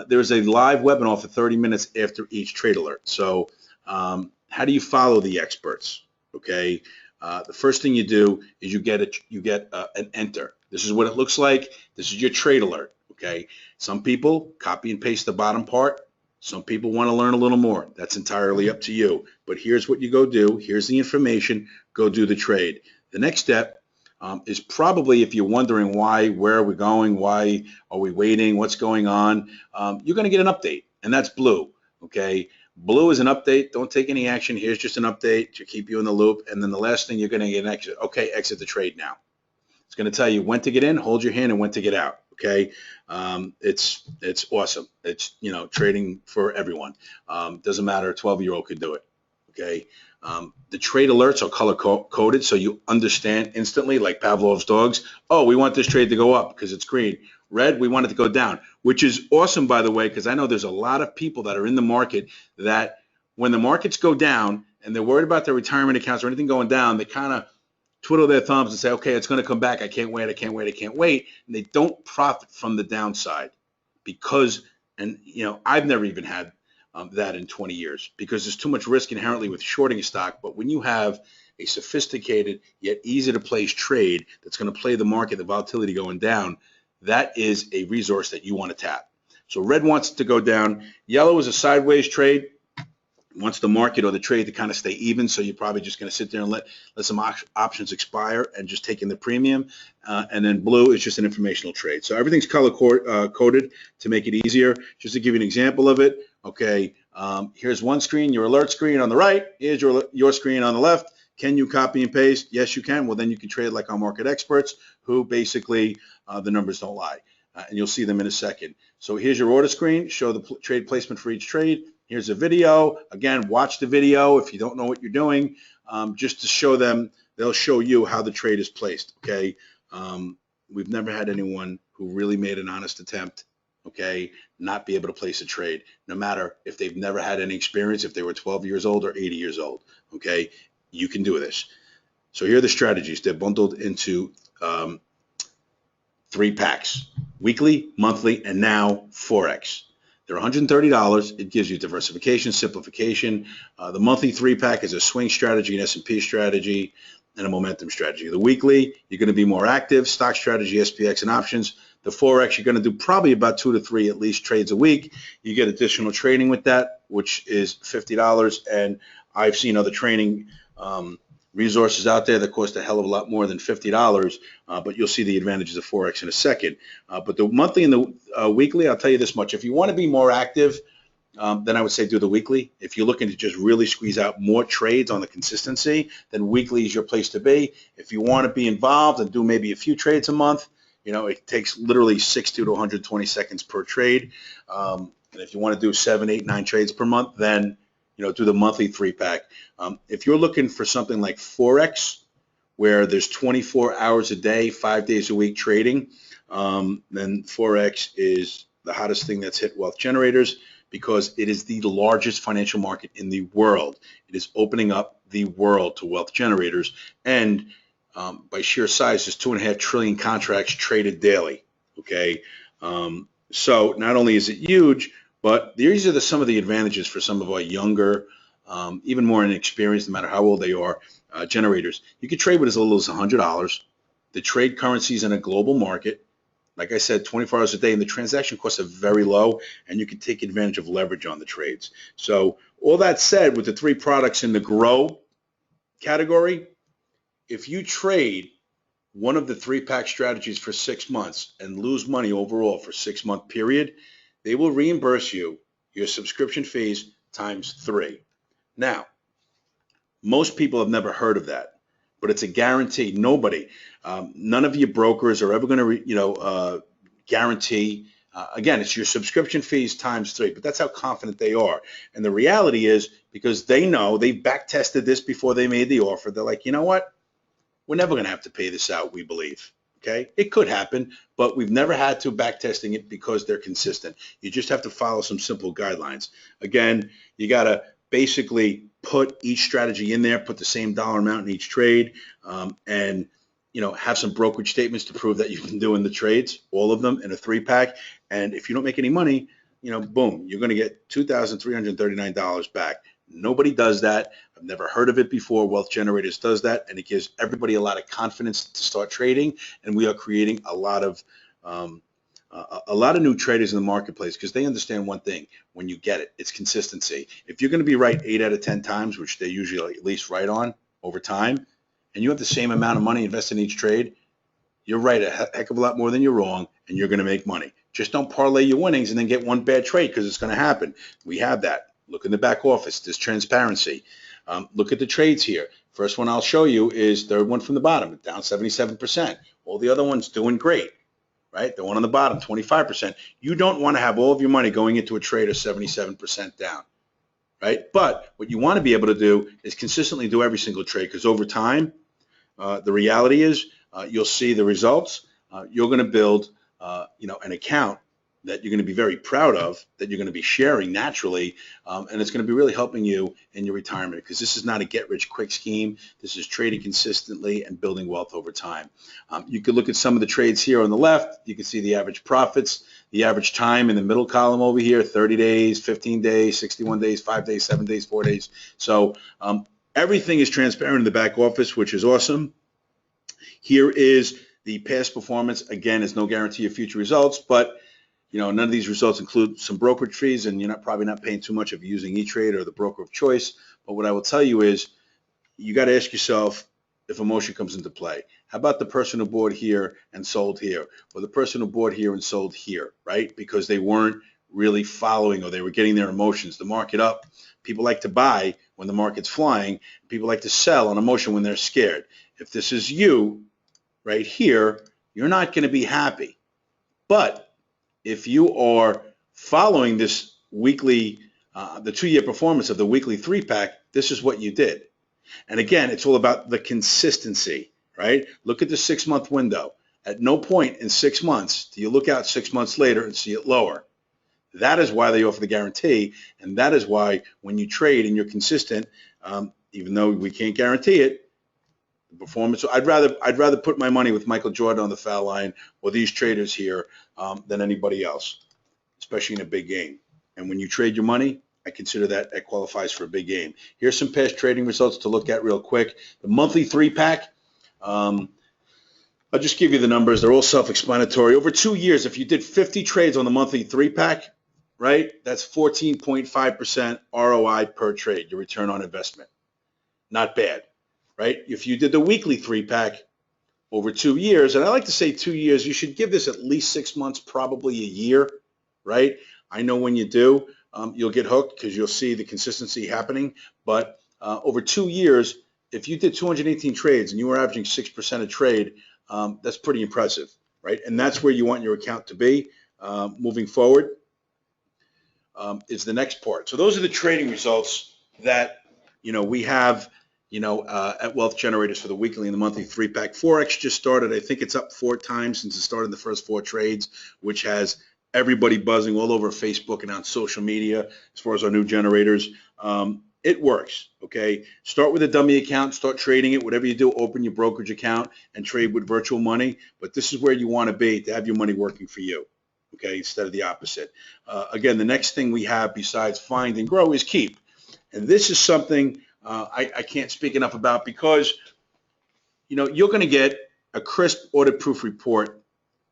there's a live webinar for 30 minutes after each trade alert. So how do you follow the experts? Okay, the first thing you do is you get an enter. This is what it looks like. This is your trade alert. Okay, some people copy and paste the bottom part. Some people want to learn a little more. That's entirely up to you. But here's what you go do. Here's the information. Go do the trade. The next step is probably, if you're wondering where are we going, why are we waiting, what's going on, you're going to get an update, and that's blue. Okay. Blue is an update. Don't take any action. Here's just an update to keep you in the loop. And then the last thing, you're going to get an exit. Okay, exit the trade now. It's going to tell you when to get in, hold your hand, and when to get out. Okay, it's awesome. It's trading for everyone. Doesn't matter. A 12-year-old could do it. Okay, The trade alerts are color coded, so you understand instantly, like Pavlov's dogs. Oh, we want this trade to go up because it's green. Red, we want it to go down, which is awesome, by the way, because I know there's a lot of people that are in the market that when the markets go down and they're worried about their retirement accounts or anything going down, they kind of twiddle their thumbs and say, okay, it's going to come back. I can't wait. I can't wait. I can't wait. And they don't profit from the downside because, and I've never even had that in 20 years because there's too much risk inherently with shorting a stock. But when you have a sophisticated yet easy to place trade that's going to play the market, the volatility going down, that is a resource that you want to tap. So red wants it to go down. Yellow is a sideways trade. Wants the market or the trade to kind of stay even, so you're probably just going to sit there and let some options expire and just take in the premium. And then blue is just an informational trade. So everything's color coded to make it easier. Just to give you an example of it, okay, here's one screen, your alert screen on the right. Here's your screen on the left. Can you copy and paste? Yes, you can. Well, then you can trade like our market experts who basically the numbers don't lie. And you'll see them in a second. So here's your order screen. Show the trade placement for each trade. Here's a video. Again, watch the video if you don't know what you're doing, just to show them. They'll show you how the trade is placed, okay? We've never had anyone who really made an honest attempt, okay, not be able to place a trade, no matter if they've never had any experience, if they were 12 years old or 80 years old, okay? You can do this. So here are the strategies. They're bundled into 3 packs, weekly, monthly, and now Forex. They're $130. It gives you diversification, simplification. The monthly 3-pack is a swing strategy, an S&P strategy, and a momentum strategy. The weekly, you're going to be more active, stock strategy, SPX, and options. The Forex, you're going to do probably about 2 to 3 at least trades a week. You get additional training with that, which is $50. And I've seen other training resources out there that cost a hell of a lot more than $50, but you'll see the advantages of Forex in a second. But the monthly and the weekly, I'll tell you this much. If you want to be more active, then I would say do the weekly. If you're looking to just really squeeze out more trades on the consistency, then weekly is your place to be. If you want to be involved and do maybe a few trades a month, it takes literally 60 to 120 seconds per trade. And if you want to do 7, 8, 9 trades per month, then do the monthly 3-pack. If you're looking for something like Forex, where there's 24 hours a day, 5 days a week trading, then Forex is the hottest thing that's hit Wealth Generators because it is the largest financial market in the world. It is opening up the world to Wealth Generators, and by sheer size, there's 2.5 trillion contracts traded daily. Okay, so not only is it huge, but these are some of the advantages for some of our younger, even more inexperienced, no matter how old they are, generators. You can trade with as little as $100. The trade currencies in a global market, like I said, 24 hours a day, and the transaction costs are very low, and you can take advantage of leverage on the trades. So all that said, with the 3 products in the grow category, if you trade one of the 3-pack strategies for 6 months and lose money overall for a 6-month period, they will reimburse you your subscription fees times 3. Now, most people have never heard of that, but it's a guarantee. Nobody, none of your brokers are ever going to, guarantee. Again, it's your subscription fees times 3, but that's how confident they are. And the reality is, because they know they've back tested this before they made the offer, they're like, you know what? We're never going to have to pay this out, we believe. Okay, it could happen, but we've never had to back testing it because they're consistent. You just have to follow some simple guidelines. Again, you got to basically put each strategy in there, put the same dollar amount in each trade, and have some brokerage statements to prove that you've been doing the trades, all of them in a 3-pack. And if you don't make any money, boom, you're going to get $2,339 back. Nobody does that. I've never heard of it before. Wealth Generators does that, and it gives everybody a lot of confidence to start trading. And we are creating a lot of new traders in the marketplace because they understand one thing: when you get it, it's consistency. If you're going to be right 8 out of 10 times, which they usually at least right on over time, and you have the same amount of money invested in each trade, you're right a heck of a lot more than you're wrong, and you're going to make money. Just don't parlay your winnings and then get one bad trade, because it's going to happen. We have that. Look in the back office. There's transparency. Look at the trades here. First one I'll show you is third one from the bottom, down 77%. All the other ones doing great, right? The one on the bottom, 25%. You don't want to have all of your money going into a trade of 77% down. right? But what you want to be able to do is consistently do every single trade, because over time, the reality is you'll see the results. You're going to build, an account that you're going to be very proud of, that you're going to be sharing naturally, and it's going to be really helping you in your retirement, because this is not a get-rich-quick scheme. This is trading consistently and building wealth over time. You could look at some of the trades here on the left. You can see the average profits, the average time in the middle column over here, 30 days, 15 days, 61 days, 5 days, 7 days, 4 days. So everything is transparent in the back office, which is awesome. Here is the past performance. Again, it's no guarantee of future results, but none of these results include some brokerage fees, and you're probably not paying too much if you're using E-Trade or the broker of choice. But what I will tell you is you got to ask yourself if emotion comes into play. How about the person who bought here and sold here, or the person who bought here and sold here, right? Because they weren't really following, or they were getting their emotions. The market up. People like to buy when the market's flying. People like to sell on emotion when they're scared. If this is you right here, you're not going to be happy. But if you are following this weekly, the 2-year performance of the weekly 3-pack, this is what you did. And again, it's all about the consistency, right? Look at the 6-month window. At no point in 6 months do you look out 6 months later and see it lower. That is why they offer the guarantee, and that is why when you trade and you're consistent, even though we can't guarantee it, the performance. I'd rather put my money with Michael Jordan on the foul line or these traders here than anybody else, especially in a big game. And when you trade your money, I consider that qualifies for a big game. Here's some past trading results to look at real quick. The monthly 3-pack, I'll just give you the numbers. They're all self-explanatory. Over 2 years, if you did 50 trades on the monthly 3-pack, right, that's 14.5% ROI per trade, your return on investment. Not bad, right? If you did the weekly 3-pack over 2 years, and I like to say 2 years, you should give this at least 6 months, probably a year, right? I know when you do, you'll get hooked because you'll see the consistency happening. But over 2 years, if you did 218 trades and you were averaging 6% a trade, that's pretty impressive, right? And that's where you want your account to be moving forward. Is the next part. So those are the trading results that we have at Wealth Generators for the weekly and the monthly 3-pack. Forex just started. I think it's up 4 times since it started the first 4 trades, which has everybody buzzing all over Facebook and on social media as far as our new generators. It works, okay? Start with a dummy account, start trading it. Whatever you do, open your brokerage account and trade with virtual money. But this is where you want to be to have your money working for you, okay, instead of the opposite. Again, the next thing we have besides find and grow is keep. And this is something I can't speak enough about, because you're going to get a crisp audit-proof report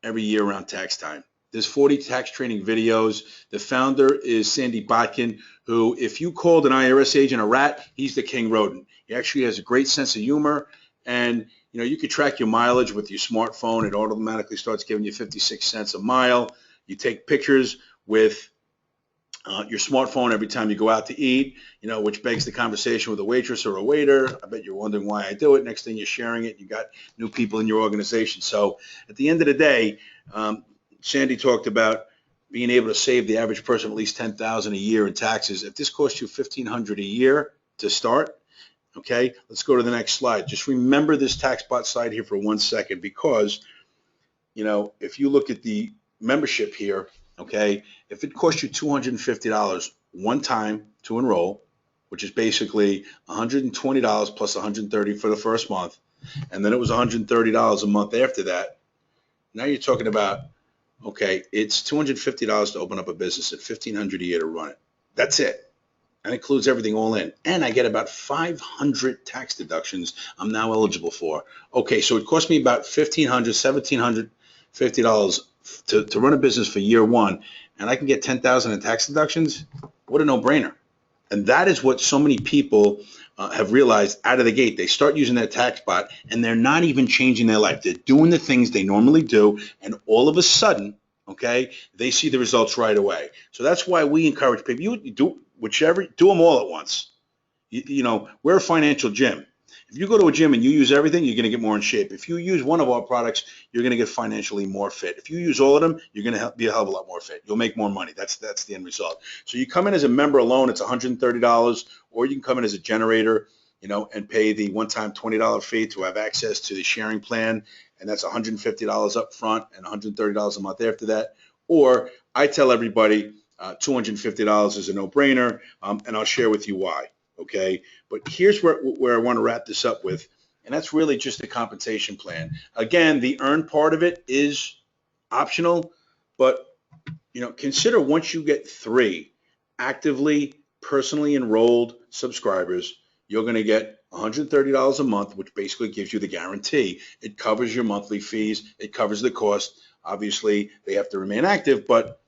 every year around tax time. There's 40 tax training videos. The founder is Sandy Botkin, who, if you called an IRS agent a rat, he's the king rodent. He actually has a great sense of humor, and you could track your mileage with your smartphone. It automatically starts giving you 56 cents a mile. You take pictures with your smartphone every time you go out to eat, which begs the conversation with a waitress or a waiter. I bet you're wondering why I do it. Next thing you're sharing it, you got new people in your organization. So at the end of the day, Sandy talked about being able to save the average person at least $10,000 a year in taxes. If this costs you $1,500 a year to start, okay, let's go to the next slide. Just remember this TaxBot slide here for 1 second, because if you look at the membership here, okay, if it costs you $250 one time to enroll, which is basically $120 plus $130 for the first month, and then it was $130 a month after that, now you're talking about, okay, it's $250 to open up a business at $1,500 a year to run it. That's it. That includes everything all in. And I get about 500 tax deductions I'm now eligible for. Okay, so it cost me about $1,500, $1,750 to run a business for year one, and I can get $10,000 in tax deductions. What a no-brainer. And that is what so many people have realized out of the gate. They start using that TaxBot, and they're not even changing their life. They're doing the things they normally do, and all of a sudden, okay, they see the results right away. So that's why we encourage people, you do whichever, do them all at once. We're a financial gym. If If you go to a gym and you use everything, you're going to get more in shape. If you use one of our products, you're going to get financially more fit. If you use all of them, you're going to be a hell of a lot more fit. You'll make more money. That's the end result. So you come in as a member alone, it's $130, or you can come in as a generator, and pay the one-time $20 fee to have access to the sharing plan, and that's $150 up front and $130 a month after that. Or I tell everybody $250 is a no-brainer, and I'll share with you why. Okay, but here's where I want to wrap this up with, and that's really just the compensation plan. Again, the earn part of it is optional, but consider once you get 3 actively, personally enrolled subscribers, you're going to get $130 a month, which basically gives you the guarantee. It covers your monthly fees. It covers the cost. Obviously, they have to remain active, but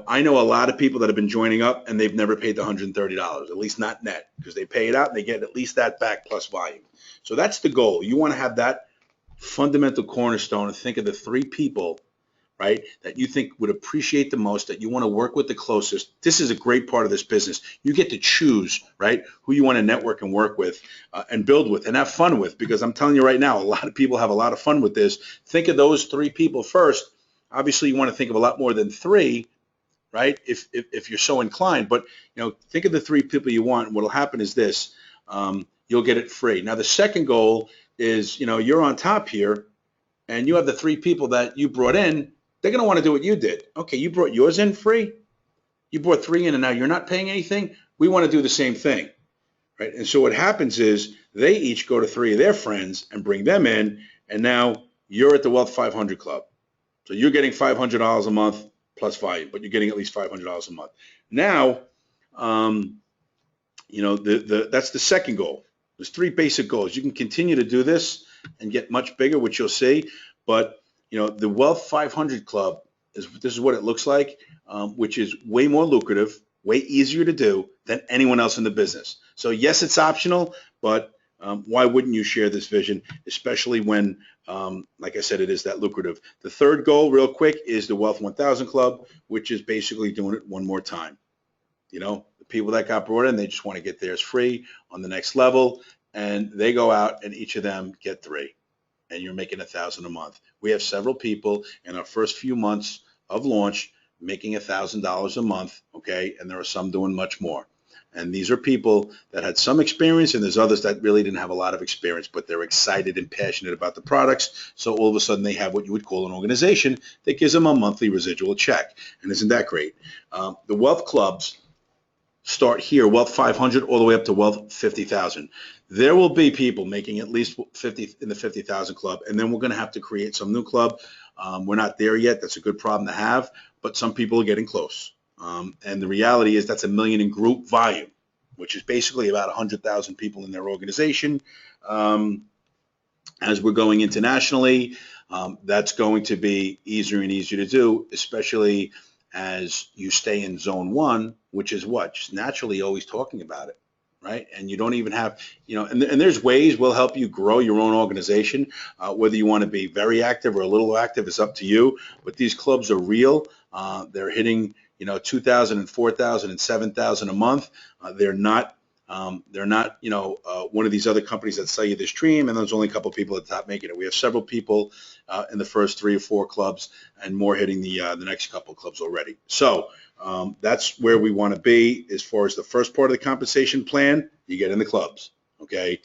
I know a lot of people that have been joining up and they've never paid the $130, at least not net, because they pay it out and they get at least that back plus volume. So that's the goal. You want to have that fundamental cornerstone and think of the 3 people, right, that you think would appreciate the most, that you want to work with the closest. This is a great part of this business. You get to choose, right, who you want to network and work with and build with and have fun with, because I'm telling you right now, a lot of people have a lot of fun with this. Think of those 3 people first. Obviously, you want to think of a lot more than 3, right, if you're so inclined. But, think of the 3 people you want. And what will happen is this. You'll get it free. Now, the second goal is, you're on top here, and you have the 3 people that you brought in. They're going to want to do what you did. Okay, you brought yours in free. You brought 3 in, and now you're not paying anything. We want to do the same thing, right? And so what happens is they each go to 3 of their friends and bring them in, and now you're at the Wealth 500 Club. So you're getting $500 a month plus volume, but you're getting at least $500 a month. Now, that's the second goal. There's 3 basic goals. You can continue to do this and get much bigger, which you'll see, but the Wealth 500 Club this is what it looks like, which is way more lucrative, way easier to do than anyone else in the business. So yes, it's optional, but why wouldn't you share this vision, especially when, like I said, it is that lucrative. The third goal, real quick, is the Wealth 1000 Club, which is basically doing it one more time. The people that got brought in, they just want to get theirs free on the next level, and they go out and each of them get 3. And you're making $1,000 a month. We have several people in our first few months of launch making $1,000 a month, okay? And there are some doing much more. And these are people that had some experience, and there's others that really didn't have a lot of experience, but they're excited and passionate about the products. So all of a sudden they have what you would call an organization that gives them a monthly residual check. And isn't that great? The Wealth Clubs start here, Wealth 500, all the way up to Wealth 50,000. There will be people making at least 50 in the 50,000 club, and then we're going to have to create some new club. We're not there yet. That's a good problem to have, but some people are getting close. And the reality is that's $1 million in group volume, which is basically about 100,000 people in their organization. As we're going internationally, that's going to be easier and easier to do, especially as you stay in zone 1, which is what? Just naturally always talking about it, right? And you don't even have, and there's ways we'll help you grow your own organization. Whether you want to be very active or a little active is up to you, but these clubs are real. They're hitting, 2,000 and 4,000 and 7,000 a month. They're not, one of these other companies that sell you this dream, and there's only a couple of people at the top making it. We have several people in the first 3 or 4 clubs, and more hitting the next couple of clubs already. So that's where we want to be as far as the first part of the compensation plan. You get in the clubs, okay?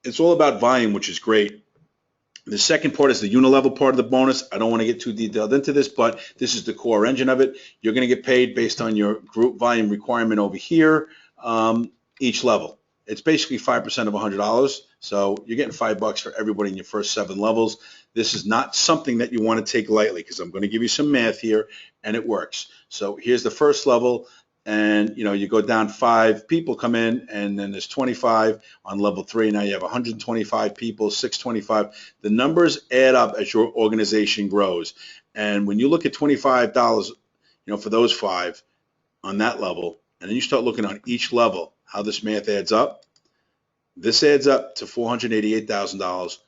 It's all about volume, which is great. The second part is the unilevel part of the bonus. I don't want to get too detailed into this, but this is the core engine of it. You're going to get paid based on your group volume requirement over here, each level. It's basically 5% of $100. So you're getting $5 for everybody in your first 7 levels. This is not something that you want to take lightly, because I'm going to give you some math here, and it works. So here's the first level, and you go down 5 people come in, and then there's 25 on level 3. Now you have 125 people, 625. The numbers add up as your organization grows. And when you look at $25, for those 5 on that level, and then you start looking on each level, how this math adds up, this adds up to $488,000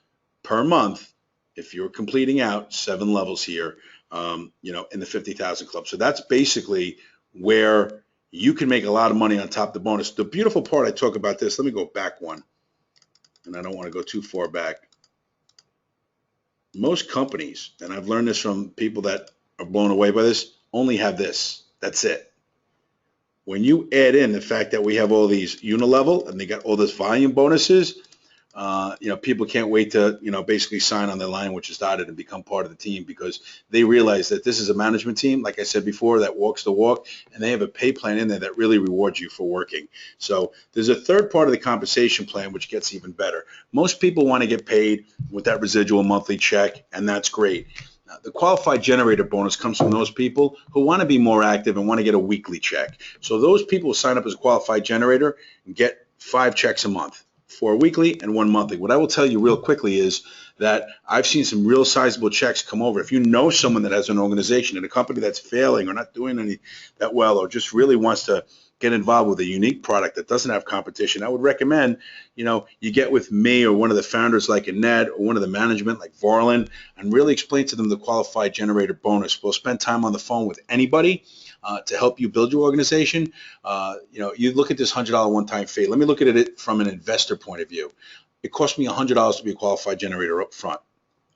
per month if you're completing out 7 levels here, in the 50,000 club. So that's basically where you can make a lot of money on top of the bonus. The beautiful part, I talk about this, let me go back one. and I don't want to go too far back, most companies, and I've learned this from people that are blown away by this, only have this. That's it. When you add in the fact that we have all these unilevel and they got all this volume bonuses, people can't wait to, basically sign on the line, which is dotted, and become part of the team, because they realize that this is a management team, like I said before, that walks the walk, and they have a pay plan in there that really rewards you for working. So there's a third part of the compensation plan, which gets even better. Most people want to get paid with that residual monthly check, and that's great. Now, the qualified generator bonus comes from those people who want to be more active and want to get a weekly check. So those people who sign up as a qualified generator and get 5 checks a month, 4 weekly and 1 monthly. What I will tell you real quickly is that I've seen some real sizable checks come over. If you know someone that has an organization and a company that's failing or not doing any that well, or just really wants to get involved with a unique product that doesn't have competition, I would recommend, you get with me or one of the founders like Annette or one of the management like Varlin, and really explain to them the qualified generator bonus. We'll spend time on the phone with anybody to help you build your organization. You look at this $100 one-time fee. Let me look at it from an investor point of view. It cost me $100 to be a qualified generator up front.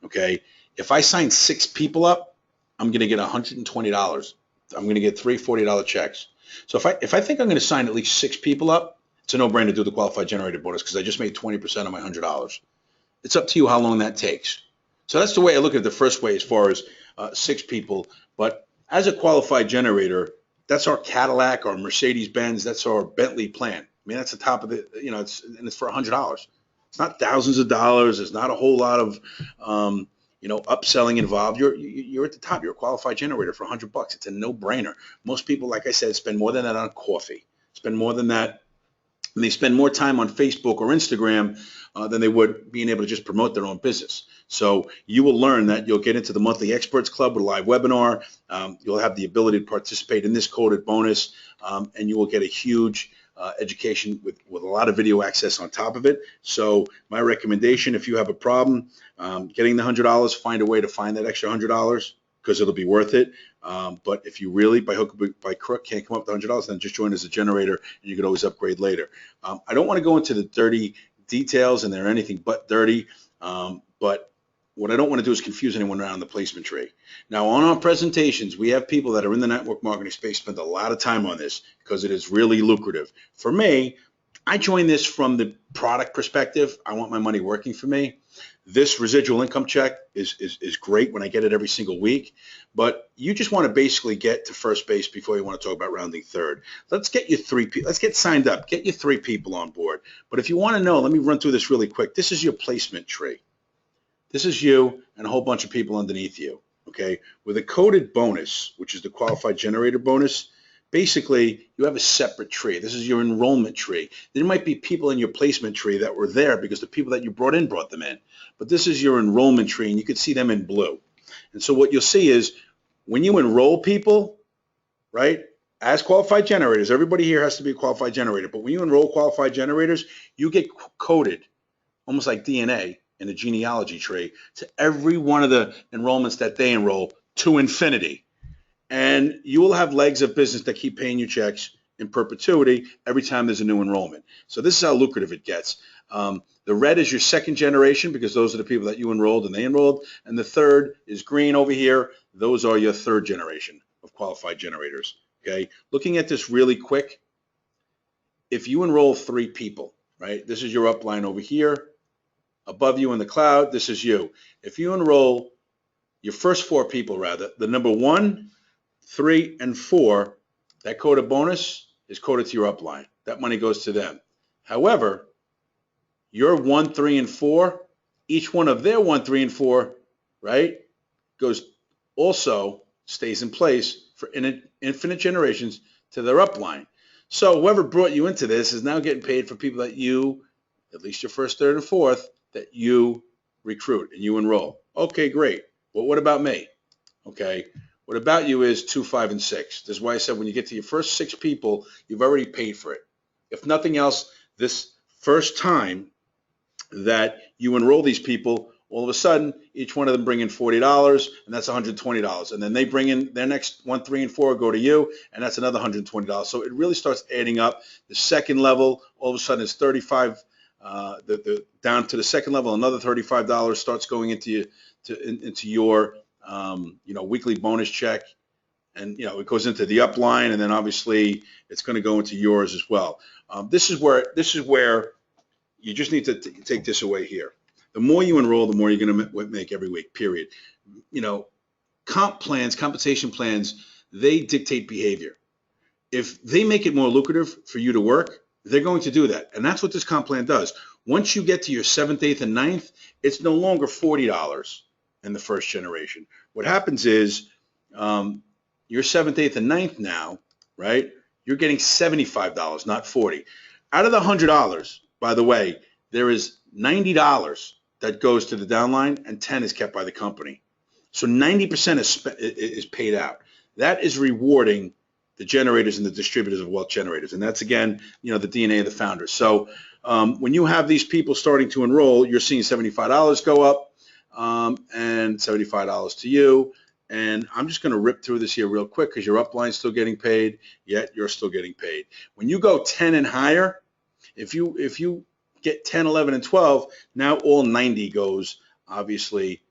Okay. If I sign 6 people up, I'm going to get $120. I'm going to get 3 $40 checks. So if I think I'm going to sign at least 6 people up, it's a no-brainer to do the qualified generator bonus, because I just made 20% of my $100. It's up to you how long that takes. So that's the way I look at it the first way, as far as 6 people. But as a qualified generator, that's our Cadillac, our Mercedes-Benz, that's our Bentley plan. I mean, that's the top of the, it's for $100. It's not thousands of dollars. There's not a whole lot of, upselling involved. You're at the top. You're a qualified generator for $100. It's a no-brainer. Most people, like I said, spend more than that on coffee. Spend more than that. And they spend more time on Facebook or Instagram than they would being able to just promote their own business. So you will learn that you'll get into the monthly experts club with a live webinar. You'll have the ability to participate in this coded bonus, and you will get a huge education with a lot of video access on top of it. So my recommendation, if you have a problem getting the $100, find a way to find that extra $100, because it'll be worth it. But if you really, by hook or by crook, can't come up with $100, then just join as a generator, and you can always upgrade later. I don't want to go into the dirty details, and they're anything but dirty, but what I don't want to do is confuse anyone around the placement tree. Now, on our presentations, we have people that are in the network marketing space spend a lot of time on this, because it is really lucrative. For me, I join this from the product perspective. I want my money working for me. This residual income check is great when I get it every single week, but you just want to basically get to first base before you want to talk about rounding third. Let's get you 3 people. Let's get signed up. Get you 3 people on board. But if you want to know, let me run through this really quick. This is your placement tree. This is you and a whole bunch of people underneath you. Okay, with a coded bonus, which is the qualified generator bonus, basically you have a separate tree. This is your enrollment tree. There might be people in your placement tree that were there because the people that you brought them in. But this is your enrollment tree, and you can see them in blue. And so what you'll see is when you enroll people, right, as qualified generators, everybody here has to be a qualified generator, but when you enroll qualified generators, you get coded almost like DNA in a genealogy tree to every one of the enrollments that they enroll to infinity. And you will have legs of business that keep paying you checks in perpetuity every time there's a new enrollment. So this is how lucrative it gets. The red is your second generation, because those are the people that you enrolled and they enrolled. And the third is green over here. Those are your third generation of qualified generators. Okay. Looking at this really quick, if you enroll 3 people, right, this is your upline over here. Above you in the cloud, this is you. If you enroll your first 4 people, rather, the number 1, 3, and 4, that coded bonus is coded to your upline. That money goes to them. However, your 1, 3, and 4, each one of their 1, 3, and 4, right, also stays in place for infinite generations to their upline. So whoever brought you into this is now getting paid for people that you, at least your first, third, and fourth, that you recruit and you enroll. Okay, great. But what about me? Okay. What about you is 2, 5, and 6. This is why I said when you get to your first 6 people, you've already paid for it. If nothing else, this first time that you enroll these people, all of a sudden, each one of them bring in $40, and that's $120. And then they bring in their next 1, 3, and 4 go to you, and that's another $120. So it really starts adding up. The second level, all of a sudden, is $35 the down to the second level, another $35 starts going into your weekly bonus check, and it goes into the upline, and then obviously it's going to go into yours as well. This is where you just need to take this away here. The more you enroll, the more you're going to make every week. Period. Compensation plans, they dictate behavior. If they make it more lucrative for you to work, they're going to do that. And that's what this comp plan does. Once you get to your 7th, 8th, and 9th, it's no longer $40 in the first generation. What happens is your 7th, 8th, and 9th now, right, you're getting $75, not $40. Out of the $100, by the way, there is $90 that goes to the downline and $10 is kept by the company. So 90% is paid out. That is rewarding the generators and the distributors of wealth generators. And that's, again, the DNA of the founders. So when you have these people starting to enroll, you're seeing $75 go up and $75 to you. And I'm just going to rip through this here real quick because your upline's still getting paid, yet you're still getting paid. When you go 10 and higher, if you get 10, 11, and 12, now all 90 goes, obviously,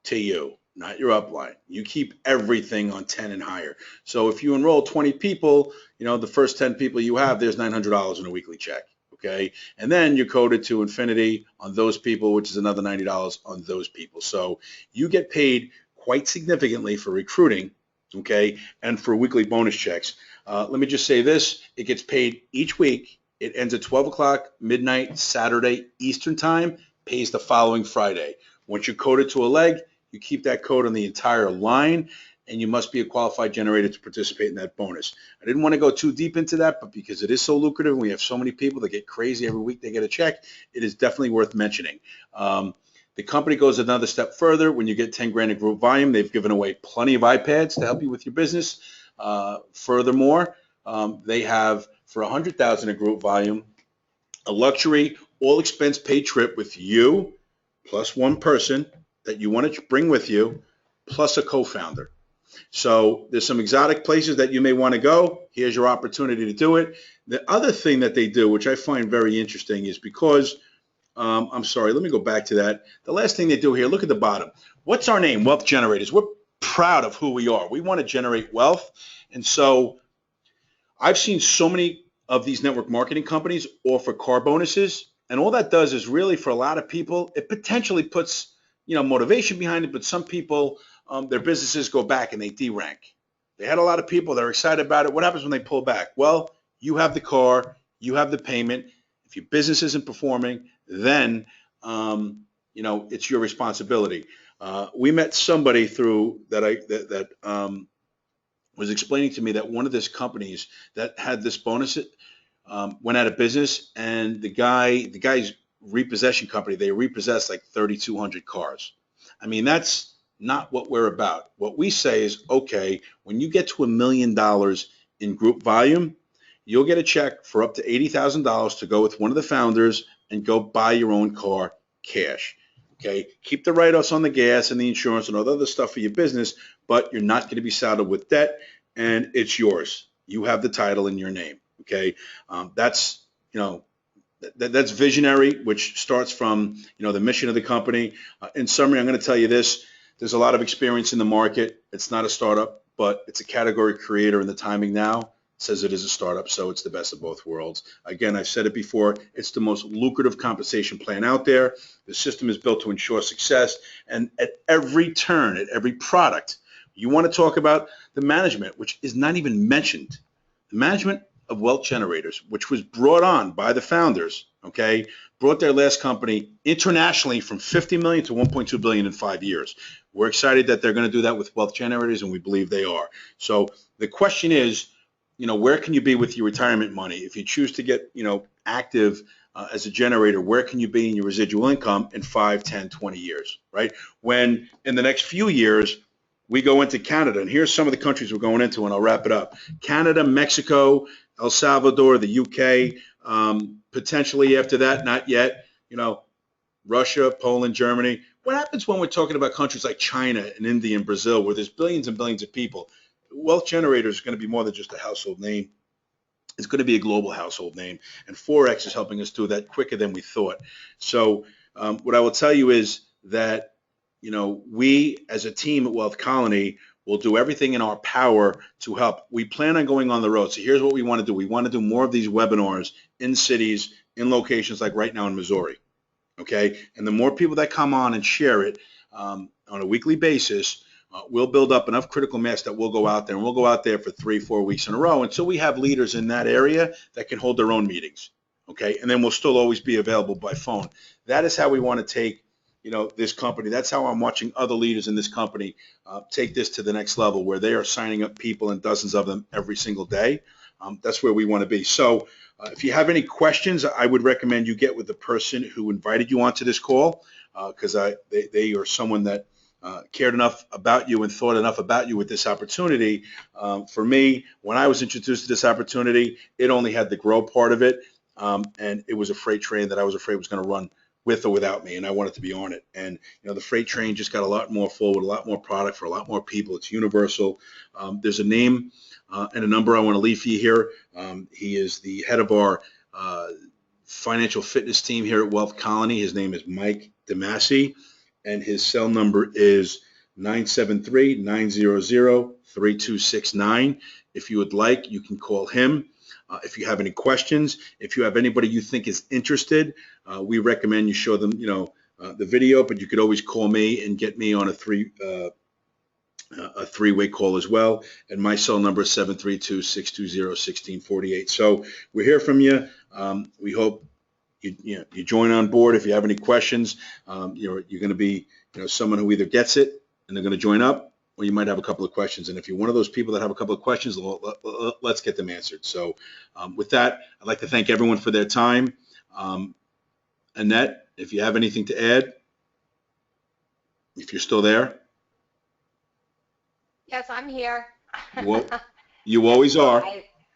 to you, not your upline. You keep everything on 10 and higher. So if you enroll 20 people, the first 10 people you have, there's $900 in a weekly check, okay? And then you code it to infinity on those people, which is another $90 on those people. So you get paid quite significantly for recruiting, okay, and for weekly bonus checks. Let me just say this. It gets paid each week. It ends at 12 o'clock, midnight, Saturday, Eastern time, pays the following Friday. Once you code it to a leg, you keep that code on the entire line, and you must be a qualified generator to participate in that bonus. I didn't want to go too deep into that, but because it is so lucrative and we have so many people that get crazy every week they get a check, it is definitely worth mentioning. The company goes another step further. When you get 10 grand in group volume, they've given away plenty of iPads to help you with your business. Furthermore, they have, for 100,000 in group volume, a luxury all expense paid trip with you plus one person that you want to bring with you, plus a co-founder. So there's some exotic places that you may want to go. Here's your opportunity to do it. The other thing that they do, which I find very interesting, is because, I'm sorry, let me go back to that. The last thing they do here, look at the bottom. What's our name? Wealth Generators. We're proud of who we are. We want to generate wealth. And so I've seen so many of these network marketing companies offer car bonuses. And all that does is really, for a lot of people, it potentially puts motivation behind it, but some people, their businesses go back and they derank. They had a lot of people that are excited about it. What happens when they pull back? Well, you have the car, you have the payment. If your business isn't performing, then it's your responsibility. We met somebody through that was explaining to me that one of these companies that had this bonus went out of business, and the guy's repossession company, they repossessed like 3,200 cars. I mean, that's not what we're about. What we say is, okay, when you get to $1 million in group volume, you'll get a check for up to $80,000 to go with one of the founders and go buy your own car cash. Okay, keep the write-offs on the gas and the insurance and all the other stuff for your business, but you're not going to be saddled with debt, and it's yours. You have the title in your name. Okay, that's that's visionary, which starts from the mission of the company. In summary, I'm going to tell you this: there's a lot of experience in the market. It's not a startup, but it's a category creator, and the timing now says it is a startup, so it's the best of both worlds. Again, I've said it before, it's the most lucrative compensation plan out there. The system is built to ensure success, and at every turn, at every product, you want to talk about the management, which is not even mentioned. The management of Wealth Generators, which was brought on by the founders, okay, brought their last company internationally from 50 million to 1.2 billion in 5 years. We're excited that they're going to do that with Wealth Generators, and we believe they are. So the question is, where can you be with your retirement money? If you choose to get, active as a generator, where can you be in your residual income in 5, 10, 20 years, right? When in the next few years, we go into Canada, and here's some of the countries we're going into, and I'll wrap it up. Canada, Mexico, El Salvador, the UK, potentially after that, not yet, Russia, Poland, Germany. What happens when we're talking about countries like China and India and Brazil, where there's billions and billions of people? Wealth Generators is going to be more than just a household name. It's going to be a global household name, and Forex is helping us do that quicker than we thought. So what I will tell you is that, we as a team at Wealth Colony will do everything in our power to help. We plan on going on the road. So here's what we want to do. We want to do more of these webinars in cities, in locations like right now in Missouri. Okay. And the more people that come on and share it on a weekly basis, we'll build up enough critical mass that we'll go out there, and we'll go out there for 3-4 weeks in a row until we have leaders in that area that can hold their own meetings. Okay. And then we'll still always be available by phone. That is how we want to take, this company. That's how I'm watching other leaders in this company take this to the next level, where they are signing up people, and dozens of them every single day. That's where we want to be. So if you have any questions, I would recommend you get with the person who invited you onto this call, because they are someone that cared enough about you and thought enough about you with this opportunity. For me, when I was introduced to this opportunity, it only had the grow part of it, and it was a freight train that I was afraid was going to run with or without me, and I wanted to be on it. And the freight train just got a lot more full with a lot more product for a lot more people. It's universal. There's a name and a number I want to leave for you here. He is the head of our financial fitness team here at Wealth Colony. His name is Mike DeMasi, and his cell number is 973-900-3269. If you would like, you can call him. If you have any questions, if you have anybody you think is interested, we recommend you show them, the video, but you could always call me and get me on a three-way call as well. And my cell number is 732-620-1648. So we're here from you. We hope you join on board. If you have any questions, you're going to be, someone who either gets it and they're going to join up, or you might have a couple of questions. And if you're one of those people that have a couple of questions, let's get them answered. So with that, I'd like to thank everyone for their time. Annette, if you have anything to add, if you're still there. Yes, I'm here. Well, you always are.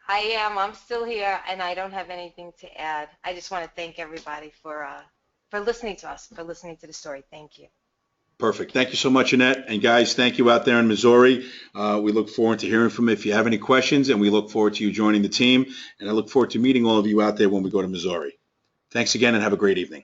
I am. I'm still here, and I don't have anything to add. I just want to thank everybody for listening to us, for listening to the story. Thank you. Perfect. Thank you so much, Annette. And guys, thank you out there in Missouri. We look forward to hearing from you if you have any questions, and we look forward to you joining the team. And I look forward to meeting all of you out there when we go to Missouri. Thanks again, and have a great evening.